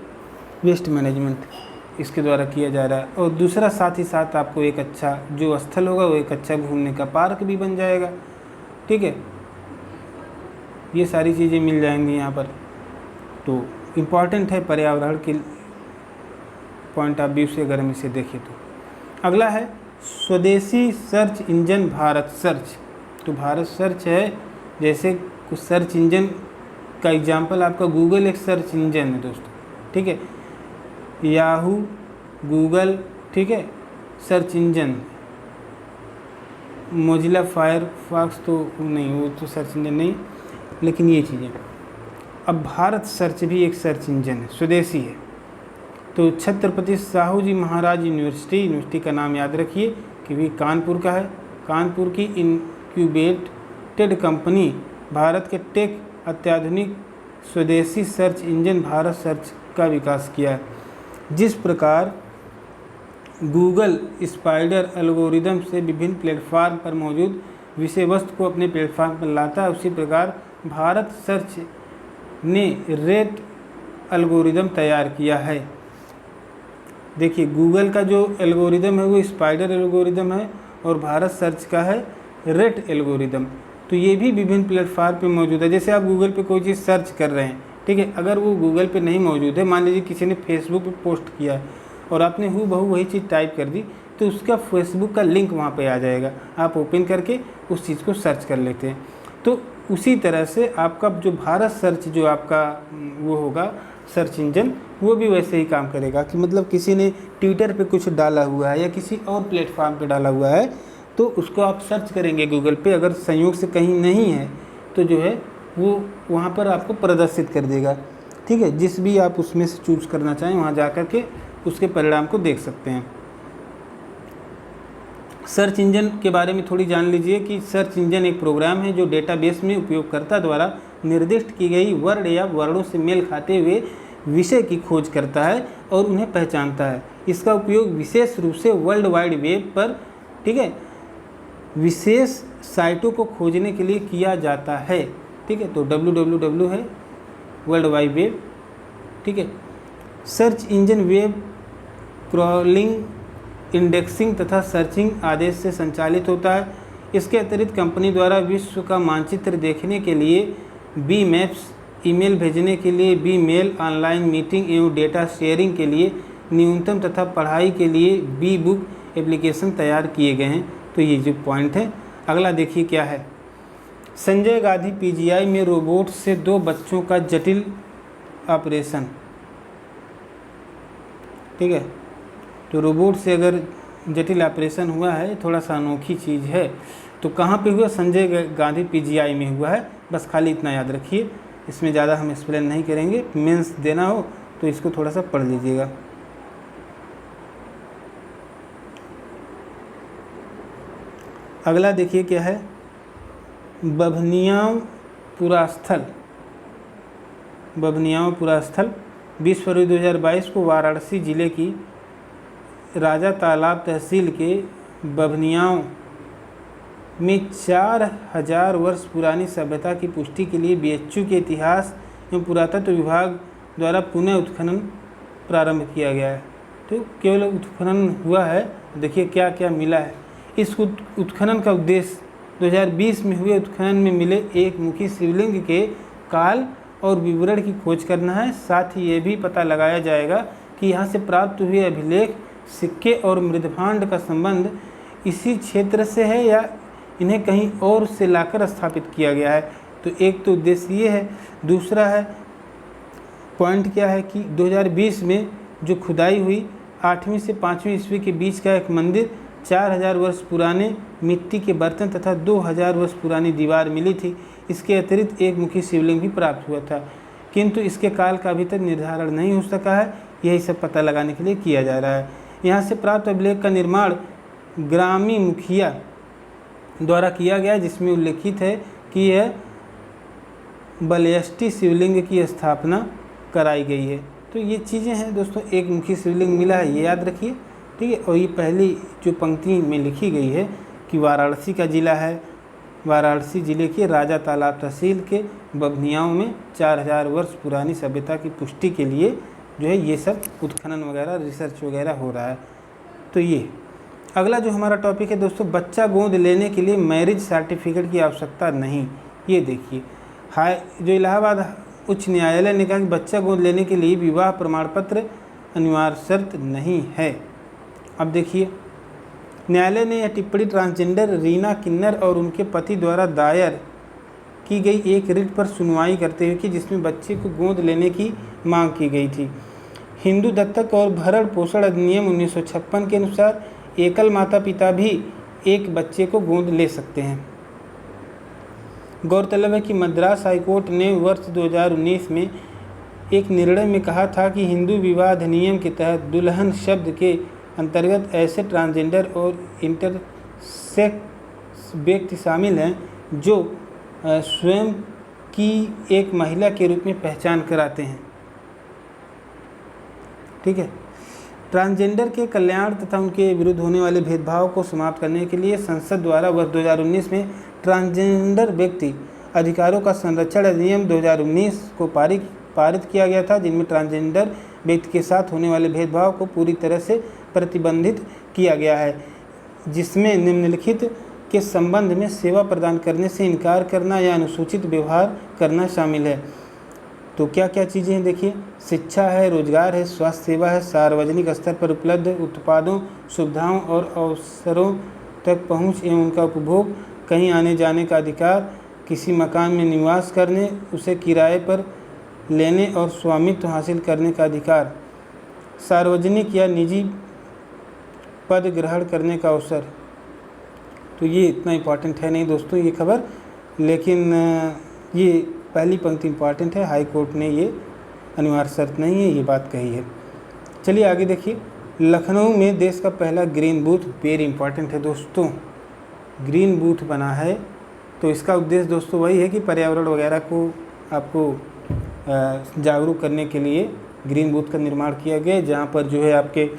वेस्ट मैनेजमेंट इसके द्वारा किया जा रहा है। और दूसरा साथ ही साथ आपको एक अच्छा जो स्थल होगा वो एक अच्छा घूमने का पार्क भी बन जाएगा, ठीक है। ये सारी चीज़ें मिल जाएंगी यहाँ पर। तो इम्पॉर्टेंट है पर्यावरण के पॉइंट ऑफ व्यू से अगर हम इसे देखें तो। अगला है स्वदेशी सर्च इंजन भारत सर्च। तो भारत सर्च है, जैसे कुछ सर्च इंजन का एग्जाम्पल आपका गूगल एक सर्च इंजन है दोस्तों, ठीक है। याहू, गूगल, ठीक है, सर्च इंजन। मोजिला फायरफॉक्स तो नहीं, वो तो सर्च इंजन नहीं, लेकिन ये चीज़ें। अब भारत सर्च भी एक सर्च इंजन है, स्वदेशी है। तो छत्रपति साहू जी महाराज यूनिवर्सिटी का नाम याद रखिए कि भी कानपुर का है। कानपुर की इनक्यूबेटेड कंपनी भारत के टेक अत्याधुनिक स्वदेशी सर्च इंजन भारत सर्च का विकास किया है। जिस प्रकार गूगल स्पाइडर एल्गोरिदम से विभिन्न प्लेटफार्म पर मौजूद विषय वस्तु को अपने प्लेटफार्म पर लाता है, उसी प्रकार भारत सर्च ने रेट एल्गोरिदम तैयार किया है। देखिए, गूगल का जो एल्गोरिदम है वो स्पाइडर एल्गोरिदम है और भारत सर्च का है रेट एल्गोरिदम। तो ये भी विभिन्न प्लेटफार्म पे मौजूद है। जैसे आप गूगल पे कोई चीज़ सर्च कर रहे हैं, ठीक है, अगर वो गूगल पे नहीं मौजूद है, मान लीजिए किसी ने फेसबुक पे पोस्ट किया है और आपने हूबहू वही चीज़ टाइप कर दी, तो उसका फेसबुक का लिंक वहाँ पे आ जाएगा। आप ओपन करके उस चीज़ को सर्च कर लेते हैं। तो उसी तरह से आपका जो भारत सर्च जो आपका वो होगा सर्च इंजन, वो भी वैसे ही काम करेगा कि मतलब किसी ने ट्विटर पे कुछ डाला हुआ है या किसी और प्लेटफार्म पे डाला हुआ है, तो उसको आप सर्च करेंगे गूगल पे, अगर संयोग से कहीं नहीं है तो जो है वो वहाँ पर आपको प्रदर्शित कर देगा, ठीक है। जिस भी आप उसमें से चूज़ करना चाहें वहाँ जा कर के उसके परिणाम को देख सकते हैं। सर्च इंजन के बारे में थोड़ी जान लीजिए कि सर्च इंजन एक प्रोग्राम है जो डेटाबेस में उपयोगकर्ता द्वारा निर्दिष्ट की गई वर्ड या वर्णों से मेल खाते हुए विषय की खोज करता है और उन्हें पहचानता है। इसका उपयोग विशेष रूप से वर्ल्ड वाइड वेब पर, ठीक है, विशेष साइटों को खोजने के लिए किया जाता है, ठीक है। तो www है वर्ल्ड वाइड वेब, ठीक है। Search engine web crawling, indexing तथा सर्चिंग आदेश से संचालित होता है। इसके अतिरिक्त कंपनी द्वारा विश्व का मानचित्र देखने के लिए बी मैप्स ईमेल भेजने के लिए, बी मेल, ऑनलाइन मीटिंग एवं डेटा शेयरिंग के लिए न्यूनतम तथा पढ़ाई के लिए बी बुक एप्लीकेशन तैयार किए गए हैं। तो ये जो पॉइंट है। अगला देखिए क्या है, संजय गांधी पीजीआई में रोबोट से 2 बच्चों का जटिल ऑपरेशन। ठीक है, तो रोबोट से अगर जटिल ऑपरेशन हुआ है, थोड़ा सा अनोखी चीज़ है। तो कहाँ पे हुआ? संजय गांधी पीजीआई में हुआ है। बस खाली इतना याद रखिए, इसमें ज़्यादा हम एक्सप्लेन नहीं करेंगे। मेंस देना हो तो इसको थोड़ा सा पढ़ लीजिएगा। अगला देखिए क्या है, बभनियापुरा स्थल। 20 फरवरी 2022 को वाराणसी जिले की राजा तालाब तहसील के बभनियाओं में 4000 वर्ष पुरानी सभ्यता की पुष्टि के लिए बीएचयू के इतिहास एवं पुरातत्व विभाग द्वारा पुनः उत्खनन प्रारंभ किया गया है। तो केवल उत्खनन हुआ है, देखिए क्या क्या मिला है। इस उत्खनन का उद्देश्य 2020 में हुए उत्खनन में मिले एक मुखी शिवलिंग के काल और विवरण की खोज करना है। साथ ही ये भी पता लगाया जाएगा कि यहाँ से प्राप्त हुए अभिलेख, सिक्के और मृदभांड का संबंध इसी क्षेत्र से है या इन्हें कहीं और से लाकर स्थापित किया गया है। तो एक तो उद्देश्य ये है। दूसरा है पॉइंट क्या है कि 2020 में जो खुदाई हुई 8वीं से 5वीं ईस्वी के बीच का एक मंदिर, 4000 वर्ष पुराने मिट्टी के बर्तन तथा 2000 वर्ष पुरानी दीवार मिली थी। इसके अतिरिक्त एक मुखी शिवलिंग भी प्राप्त हुआ था, किंतु इसके काल का अभी तक निर्धारण नहीं हो सका है। यही सब पता लगाने के लिए किया जा रहा है। यहाँ से प्राप्त अभिलेख का निर्माण ग्रामी मुखिया द्वारा किया गया, जिसमें उल्लेखित है कि यह बलयष्टि शिवलिंग की स्थापना कराई गई है। तो ये चीज़ें हैं दोस्तों, एक मुखी शिवलिंग मिला है, ये याद रखिए। ठीक है, और ये पहली जो पंक्ति में लिखी गई है कि वाराणसी का ज़िला है, वाराणसी ज़िले के राजा तालाब तहसील के बभनियाओं में 4000 वर्ष पुरानी सभ्यता की पुष्टि के लिए जो है ये सब उत्खनन वगैरह, रिसर्च वगैरह हो रहा है। तो ये अगला जो हमारा टॉपिक है दोस्तों, बच्चा गोद लेने के लिए मैरिज सर्टिफिकेट की आवश्यकता नहीं। ये देखिए, जो इलाहाबाद उच्च न्यायालय ने कहा कि बच्चा गोद लेने के लिए विवाह प्रमाण पत्र अनिवार्य शर्त नहीं है। अब देखिए, न्यायालय ने यह टिप्पणी ट्रांसजेंडर रीना किन्नर और उनके पति द्वारा दायर की गई एक रिट पर सुनवाई करते हुए कि जिसमें बच्चे को गोद लेने की मांग की गई थी। हिंदू दत्तक और भरण पोषण अधिनियम 1956 के अनुसार एकल माता पिता भी एक बच्चे को गोद ले सकते हैं। गौरतलब है कि मद्रास हाईकोर्ट ने वर्ष 2019 में एक निर्णय में कहा था कि हिंदू विवाह अधिनियम के तहत दुल्हन शब्द के अंतर्गत ऐसे ट्रांसजेंडर और इंटरसेक्स व्यक्ति शामिल हैं जो स्वयं की एक महिला के रूप में पहचान कराते हैं। ठीक है, ट्रांसजेंडर के कल्याण तथा उनके विरुद्ध होने वाले भेदभाव को समाप्त करने के लिए संसद द्वारा वर्ष 2019 में ट्रांसजेंडर व्यक्ति अधिकारों का संरक्षण अधिनियम 2019 को पारित किया गया था, जिनमें ट्रांसजेंडर व्यक्ति के साथ होने वाले भेदभाव को पूरी तरह से प्रतिबंधित किया गया है, जिसमें निम्नलिखित के संबंध में सेवा प्रदान करने से इनकार करना या अनुचित व्यवहार करना शामिल है। तो क्या क्या चीज़ें हैं देखिए, शिक्षा है, रोजगार है, स्वास्थ्य सेवा है, सार्वजनिक स्तर पर उपलब्ध उत्पादों, सुविधाओं और अवसरों तक पहुंच एवं उनका उपभोग, कहीं आने जाने का अधिकार, किसी मकान में निवास करने, उसे किराए पर लेने और स्वामित्व हासिल करने का अधिकार, सार्वजनिक या निजी पद ग्रहण करने का अवसर। तो ये इतना इम्पॉर्टेंट है नहीं दोस्तों ये खबर, लेकिन ये पहली पंक्ति इम्पॉर्टेंट है। हाई कोर्ट ने ये अनिवार्य शर्त नहीं है ये बात कही है। चलिए आगे देखिए, लखनऊ में देश का पहला ग्रीन बूथ, वेरी इंपॉर्टेंट है दोस्तों, ग्रीन बूथ बना है। तो इसका उद्देश्य दोस्तों वही है कि पर्यावरण वगैरह को आपको जागरूक करने के लिए ग्रीन बूथ का निर्माण किया गया, जहाँ पर जो है आपके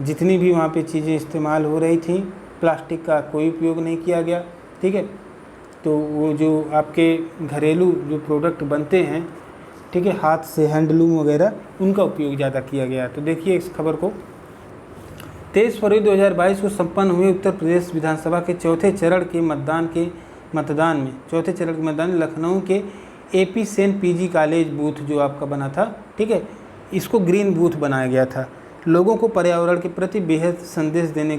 जितनी भी वहाँ पे चीज़ें इस्तेमाल हो रही थी, प्लास्टिक का कोई उपयोग नहीं किया गया। ठीक है, तो वो जो आपके घरेलू जो प्रोडक्ट बनते हैं, ठीक है, हाथ से हैंडलूम वगैरह, उनका उपयोग ज़्यादा किया गया। तो देखिए इस खबर को, 23 फरवरी 2022 को संपन्न हुए उत्तर प्रदेश विधानसभा के चौथे चरण के मतदान में लखनऊ के AP Sen PG college booth जो आपका बना था, ठीक है, इसको ग्रीन बूथ बनाया गया था। लोगों को पर्यावरण के प्रति बेहतर संदेश देने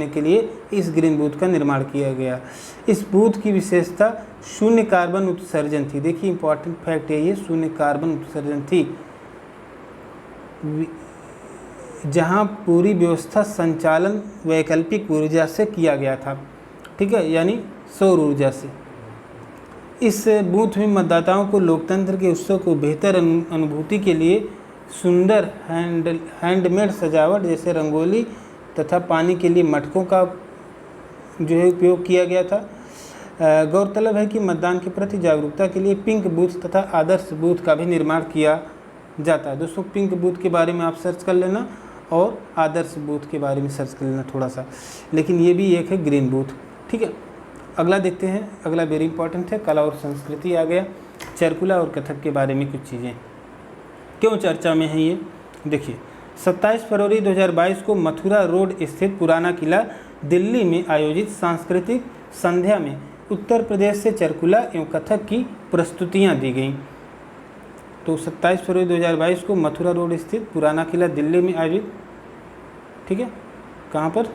के लिए इस ग्रीन बूथ का निर्माण किया गया। इस बूथ की विशेषता शून्य कार्बन उत्सर्जन थी। देखिए इंपॉर्टेंट फैक्ट है ये, शून्य कार्बन उत्सर्जन थी, जहां पूरी व्यवस्था संचालन वैकल्पिक ऊर्जा से किया गया था, ठीक है, यानी सौर ऊर्जा से। इस बूथ में मतदाताओं को लोकतंत्र के उत्सव को बेहतर अनुभूति के लिए सुंदर हैंडमेड सजावट जैसे रंगोली तथा पानी के लिए मटकों का जो है उपयोग किया गया था। गौरतलब है कि मतदान के प्रति जागरूकता के लिए पिंक बूथ तथा आदर्श बूथ का भी निर्माण किया जाता है। दोस्तों पिंक बूथ के बारे में आप सर्च कर लेना और आदर्श बूथ के बारे में सर्च कर लेना थोड़ा सा, लेकिन ये भी एक है ग्रीन बूथ, ठीक है। अगला देखते हैं, अगला वेरी इंपॉर्टेंट है, कला और संस्कृति आ गया। चरकुला और कथक के बारे में कुछ चीज़ें क्यों चर्चा में है ये देखिए। 27 फरवरी 2022 को मथुरा रोड स्थित पुराना किला दिल्ली में आयोजित सांस्कृतिक संध्या में उत्तर प्रदेश से चरकुला एवं कथक की प्रस्तुतियां दी गईं। तो 27 फरवरी 2022 को मथुरा रोड स्थित पुराना किला दिल्ली में आयोजित, ठीक है, कहाँ पर,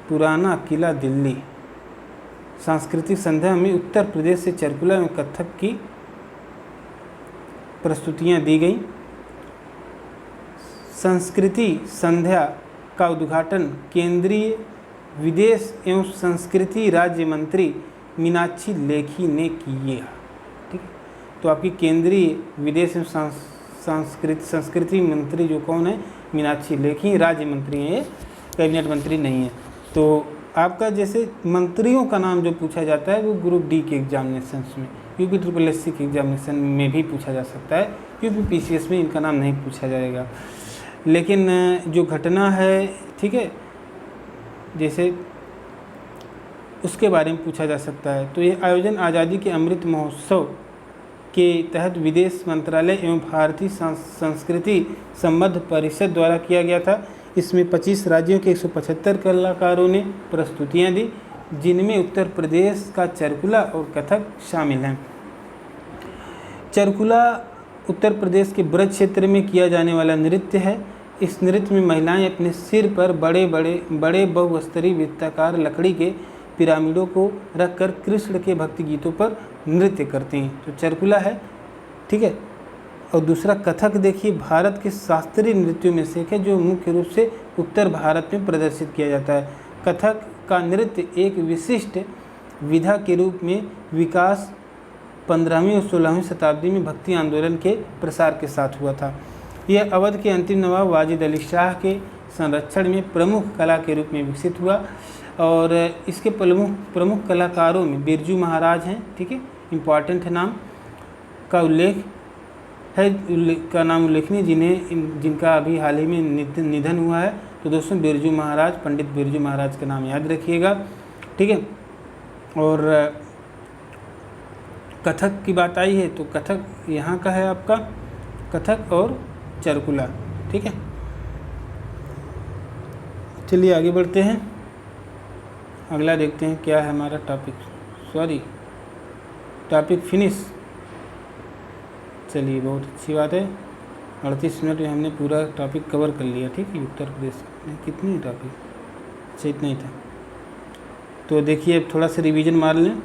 पुराना किला दिल्ली, सांस्कृतिक संध्या में उत्तर प्रदेश से चरकुला एवं कथक की प्रस्तुतियां दी गईं। संस्कृति संध्या का उद्घाटन केंद्रीय विदेश एवं संस्कृति राज्य मंत्री मीनाक्षी लेखी ने किया, ठीक है। तो आपकी केंद्रीय विदेश एवं संस्कृति मंत्री जो कौन है, मीनाक्षी लेखी, राज्य मंत्री हैं, ये कैबिनेट मंत्री नहीं है। तो आपका जैसे मंत्रियों का नाम जो पूछा जाता है वो ग्रुप डी के एग्जामिनेशन में, UPSSC के एग्जामिनेशन में भी पूछा जा सकता है, UPPCS में इनका नाम नहीं पूछा जाएगा। लेकिन जो घटना है, ठीक है, जैसे उसके बारे में पूछा जा सकता है। तो ये आयोजन आज़ादी के अमृत महोत्सव के तहत विदेश मंत्रालय एवं भारतीय संस्कृति संबंध परिषद द्वारा किया गया था। इसमें 25 राज्यों के 175 कलाकारों ने प्रस्तुतियां दी, जिनमें उत्तर प्रदेश का चरकुला और कथक शामिल हैं। चरकुला उत्तर प्रदेश के ब्रज क्षेत्र में किया जाने वाला नृत्य है। इस नृत्य में महिलाएं अपने सिर पर बड़े बहुस्तरीय वृत्ताकार लकड़ी के पिरामिडों को रखकर कृष्ण के भक्ति गीतों पर नृत्य करती हैं। तो चरकुला है, ठीक है। और दूसरा कथक देखिए, भारत के शास्त्रीय नृत्यों में से एक है जो मुख्य रूप से उत्तर भारत में प्रदर्शित किया जाता है। कथक का नृत्य एक विशिष्ट विधा के रूप में विकास 15वीं और 16वीं शताब्दी में भक्ति आंदोलन के प्रसार के साथ हुआ था। यह अवध के अंतिम नवाब वाजिद अली शाह के संरक्षण में प्रमुख कला के रूप में विकसित हुआ और इसके प्रमुख कलाकारों में बिरजू महाराज हैं, ठीक है, इम्पॉर्टेंट है, नाम का उल्लेख है, नाम उल्लेखनीय, जिनका अभी हाल ही में निधन हुआ है। तो दोस्तों बिरजू महाराज, पंडित बिरजू महाराज का नाम याद रखिएगा, ठीक है। और कथक की बात आई है तो कथक यहाँ का है आपका, कथक और चरकुला, ठीक है। चलिए आगे बढ़ते हैं, अगला देखते हैं क्या है हमारा टॉपिक फिनिश। चलिए बहुत अच्छी बात है, 38 मिनट में हमने पूरा टॉपिक कवर कर लिया, ठीक है। उत्तर प्रदेश कितनी टॉपिक, अच्छा इतना ही था। तो देखिए अब थोड़ा सा रिवीजन मार लें।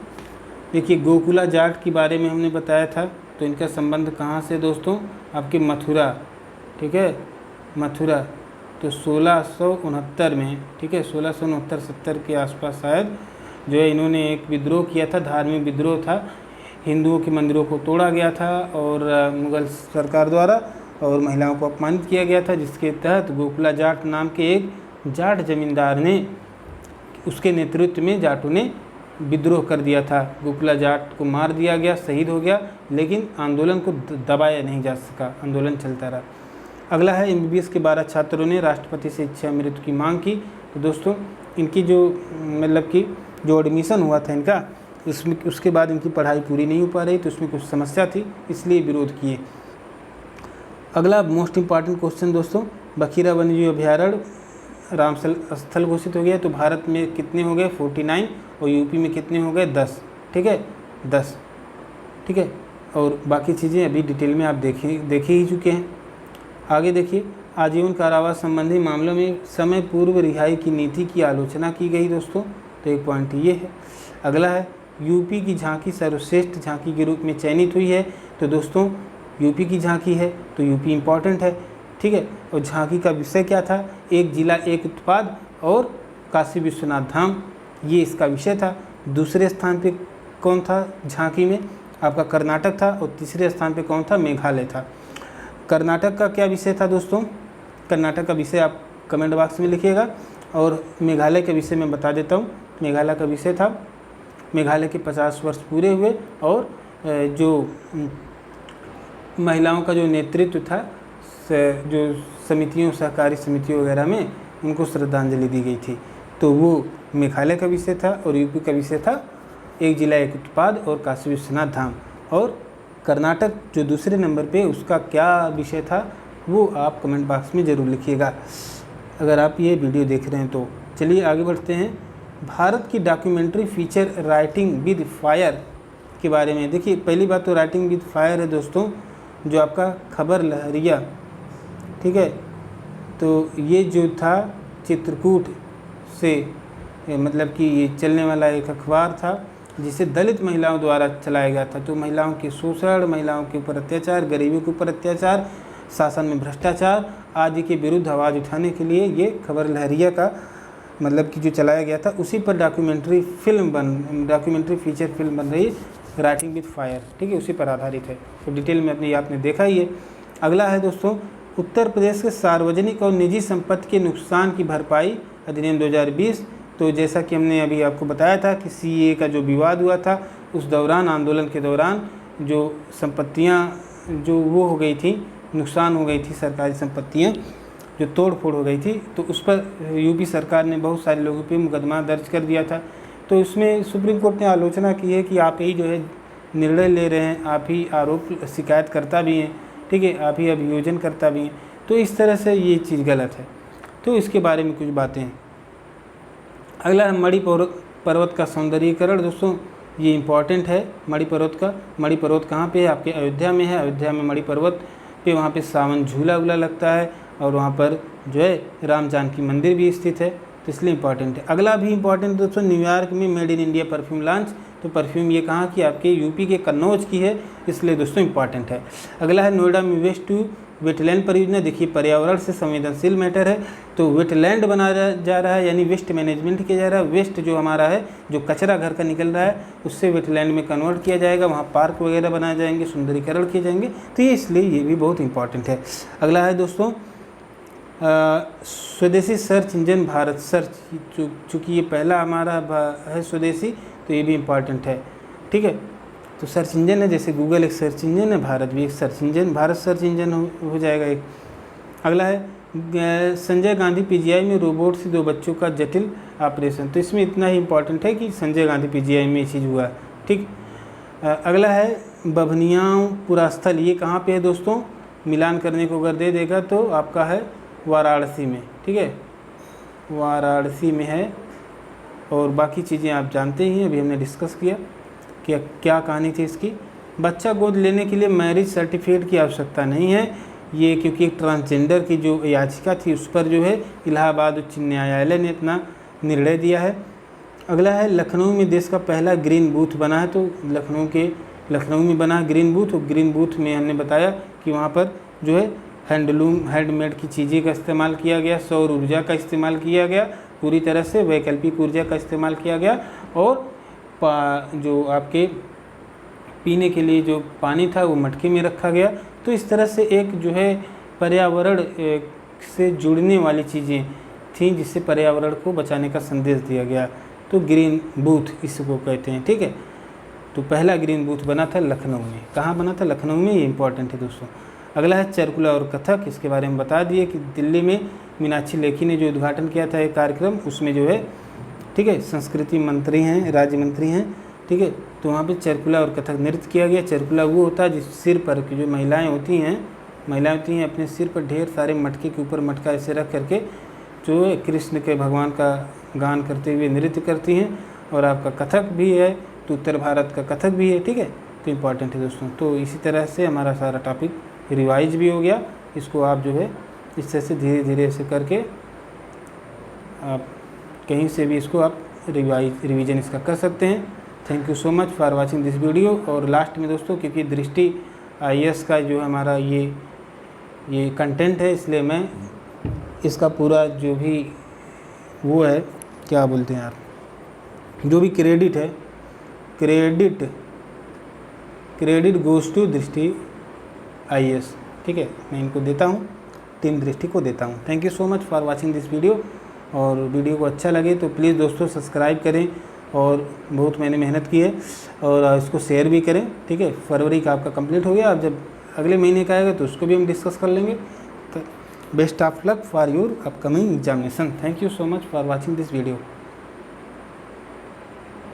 देखिए गोकुला जाट के बारे में हमने बताया था, तो इनका संबंध कहाँ से दोस्तों, आपके मथुरा, ठीक है, मथुरा। तो 1669 में, ठीक है, 1669-70 के आसपास शायद जो है इन्होंने एक विद्रोह किया था, धार्मिक विद्रोह था, हिंदुओं के मंदिरों को तोड़ा गया था और मुगल सरकार द्वारा, और महिलाओं को अपमानित किया गया था, जिसके तहत गोकुला जाट नाम के एक जाट जमींदार ने, उसके नेतृत्व में जाटों ने विद्रोह कर दिया था। गोकुला जाट को मार दिया गया, शहीद हो गया, लेकिन आंदोलन को दबाया नहीं जा सका, आंदोलन चलता रहा। अगला है MBBS के 12 छात्रों ने राष्ट्रपति से इच्छा मृत्यु की मांग की। तो दोस्तों इनकी जो मतलब कि जो एडमिशन हुआ था इनका, उसके बाद इनकी पढ़ाई पूरी नहीं हो पा रही, तो उसमें कुछ समस्या थी, इसलिए विरोध किए। अगला मोस्ट इम्पॉर्टेंट क्वेश्चन दोस्तों, बखीरा वन्यजीव अभयारण्य रामसर स्थल घोषित हो गया। तो भारत में कितने हो गए, 49, और यूपी में कितने हो गए, 10, ठीक है, 10। ठीक है। और बाकी चीज़ें अभी डिटेल में आप देखे ही चुके हैं। आगे देखिए, आजीवन कारावास संबंधी मामलों में समय पूर्व रिहाई की नीति की आलोचना की गई दोस्तों, तो एक पॉइंट ये है। अगला है, यूपी की झांकी सर्वश्रेष्ठ झांकी के रूप में चयनित हुई है। तो दोस्तों यूपी की झांकी है तो यूपी इम्पॉर्टेंट है, ठीक है। और झांकी का विषय क्या था? एक जिला एक उत्पाद और काशी विश्वनाथ धाम, ये इसका विषय था। दूसरे स्थान पे कौन था झांकी में? आपका कर्नाटक था। और तीसरे स्थान पे कौन था? मेघालय था। कर्नाटक का क्या विषय था दोस्तों? कर्नाटक का विषय आप कमेंट बॉक्स में लिखिएगा। और मेघालय के विषय में बता देता हूँ। मेघालय का विषय था, मेघालय के 50 वर्ष पूरे हुए और जो महिलाओं का जो नेतृत्व था, जो समितियों, सहकारी समितियों वगैरह में, उनको श्रद्धांजलि दी गई थी। तो वो मेघालय का विषय था। और यूपी का विषय था एक जिला एक उत्पाद और काशी विश्वनाथ धाम। और कर्नाटक जो दूसरे नंबर पे, उसका क्या विषय था वो आप कमेंट बॉक्स में ज़रूर लिखिएगा, अगर आप ये वीडियो देख रहे हैं तो। चलिए आगे बढ़ते हैं। भारत की documentary feature writing with fire के बारे में। देखिए, पहली बात तो राइटिंग विद फायर है दोस्तों, जो आपका खबर लहरिया, ठीक है। तो ये जो था चित्रकूट से, मतलब कि ये चलने वाला एक अखबार था जिसे दलित महिलाओं द्वारा चलाया गया था। तो महिलाओं के शोषण, महिलाओं के ऊपर अत्याचार, गरीबी के ऊपर अत्याचार, शासन में भ्रष्टाचार आदि के विरुद्ध आवाज़ उठाने के लिए ये खबर लहरिया का मतलब कि जो चलाया गया था, उसी पर डॉक्यूमेंट्री फीचर फिल्म बन रही है, राइटिंग विद फायर, ठीक है, उसी पर आधारित है। तो डिटेल में अपने आपने देखा ही है। अगला है दोस्तों, उत्तर प्रदेश के सार्वजनिक और निजी संपत्ति के नुकसान की भरपाई अधिनियम 2020। तो जैसा कि हमने अभी आपको बताया था कि सीए का जो विवाद हुआ था, उस दौरान, आंदोलन के दौरान जो संपत्तियां जो वो हो गई थी, नुकसान हो गई थी, सरकारी संपत्तियां जो तोड़ फोड़ हो गई थी, तो उस पर यूपी सरकार ने बहुत सारे लोगों पे मुकदमा दर्ज कर दिया था। तो इसमें सुप्रीम कोर्ट ने आलोचना की है कि आप ही जो है निर्णय ले रहे हैं, आप ही आरोप शिकायतकर्ता भी हैं, ठीक है, आप ही अभियोजनकर्ता भी हैं। तो इस तरह से ये चीज़ गलत है। तो इसके बारे में कुछ बातें हैं। अगला है मणि पर्वत का सौंदर्यीकरण। दोस्तों ये इम्पॉर्टेंट है मणि पर्वत कहाँ पे है? आपके अयोध्या में है। अयोध्या में मणि पर्वत पे वहाँ पे सावन झूला उला लगता है और वहाँ पर जो है राम जानकी मंदिर भी स्थित है, तो इसलिए इम्पॉर्टेंट है। अगला भी इम्पॉर्टेंट दोस्तों, न्यूयॉर्क में made in India perfume launch. तो परफ्यूम ये कहाँ की? आपके यूपी के कन्नौज की है, इसलिए दोस्तों इम्पॉर्टेंट है। अगला है नोएडा में वेस्ट टू वेटलैंड परियोजना। देखिए, पर्यावरण से संवेदनशील मैटर है, तो वेटलैंड बनाया जा रहा है, यानी वेस्ट मैनेजमेंट किया जा रहा है। वेस्ट जो हमारा है, जो कचरा घर का निकल रहा है, उससे वेटलैंड में कन्वर्ट किया जाएगा, वहाँ पार्क वगैरह बनाए जाएंगे, सुंदरीकरण किए जाएंगे। तो ये इसलिए ये भी बहुत इंपॉर्टेंट है। अगला है दोस्तों, स्वदेशी सर्च इंजन भारत सर्च, चूँकि ये पहला हमारा है स्वदेशी, तो ये भी इम्पॉर्टेंट है, ठीक है। तो सर्च इंजन है, जैसे गूगल एक सर्च इंजन है, भारत भी एक search engine, Bharat search engine हो जाएगा एक। अगला है संजय गांधी पीजीआई में रोबोट से 2 बच्चों का जटिल ऑपरेशन। तो इसमें इतना ही इम्पॉर्टेंट है कि संजय गांधी पीजीआई में ये चीज़ हुआ, ठीक। अगला है बभनियाओं पुरास्थल, ये कहाँ पे है दोस्तों? मिलान करने को अगर दे देगा तो आपका है वाराणसी में, ठीक है, वाराणसी में है। और बाकी चीज़ें आप जानते ही हैं, अभी हमने डिस्कस किया कि क्या कहानी थी इसकी। बच्चा गोद लेने के लिए मैरिज सर्टिफिकेट की आवश्यकता नहीं है, ये क्योंकि एक ट्रांसजेंडर की जो याचिका थी उस पर जो है इलाहाबाद उच्च न्यायालय ने अपना निर्णय दिया है। अगला है लखनऊ में देश का पहला ग्रीन बूथ बना है। तो लखनऊ में बना ग्रीन बूथ। और ग्रीन बूथ में हमने बताया कि वहाँ पर जो है हैंडमेड की चीज़ें का इस्तेमाल किया गया, सौर ऊर्जा का इस्तेमाल किया गया, पूरी तरह से वैकल्पिक ऊर्जा का इस्तेमाल किया गया, और जो आपके पीने के लिए जो पानी था वो मटके में रखा गया। तो इस तरह से एक जो है पर्यावरण से जुड़ने वाली चीज़ें थीं, जिससे पर्यावरण को बचाने का संदेश दिया गया। तो ग्रीन बूथ इसको कहते हैं, ठीक है। तो पहला ग्रीन बूथ बना था लखनऊ में। कहाँ बना था? लखनऊ में। ये इंपॉर्टेंट है दोस्तों। अगला है चरकुला और कथक। इसके बारे में बता दिए कि दिल्ली में मीनाक्षी लेखी ने जो उद्घाटन किया था एक कार्यक्रम, उसमें जो है, ठीक है, संस्कृति मंत्री हैं, राज्य मंत्री हैं, ठीक है। तो वहाँ पे चरकुला और कथक नृत्य किया गया। चरकुला वो होता है जिस सिर पर की जो महिलाएं होती हैं अपने सिर पर ढेर सारे मटके के ऊपर मटका ऐसे रख करके जो है कृष्ण के भगवान का गान करते हुए नृत्य करती हैं। और आपका कथक भी है, तो उत्तर भारत का कथक भी है, ठीक है। तो इम्पॉर्टेंट है दोस्तों। तो इसी तरह से हमारा सारा टॉपिक रिवाइज भी हो गया। इसको आप जो है इस तरह से धीरे धीरे ऐसे करके आप कहीं से भी इसको आप रिवीजन इसका कर सकते हैं। Thank you so much for watching this video. और लास्ट में दोस्तों, क्योंकि दृष्टि IAS का जो हमारा ये कंटेंट है, इसलिए मैं इसका पूरा जो भी वो है, क्या बोलते हैं यार, जो भी क्रेडिट है, क्रेडिट गोज़ टू दृष्टि IAS, ठीक है, मैं इनको देता हूँ, टीम दृष्टि को देता हूँ। Thank you so much for watching this video. और वीडियो को अच्छा लगे तो प्लीज़ दोस्तों सब्सक्राइब करें, और बहुत मैंने मेहनत की है, और इसको शेयर भी करें, ठीक है। फरवरी का आपका कंप्लीट हो गया, अब जब अगले महीने का आएगा तो उसको भी हम डिस्कस कर लेंगे। तो best of luck for your upcoming examination. Thank you so much for watching this video.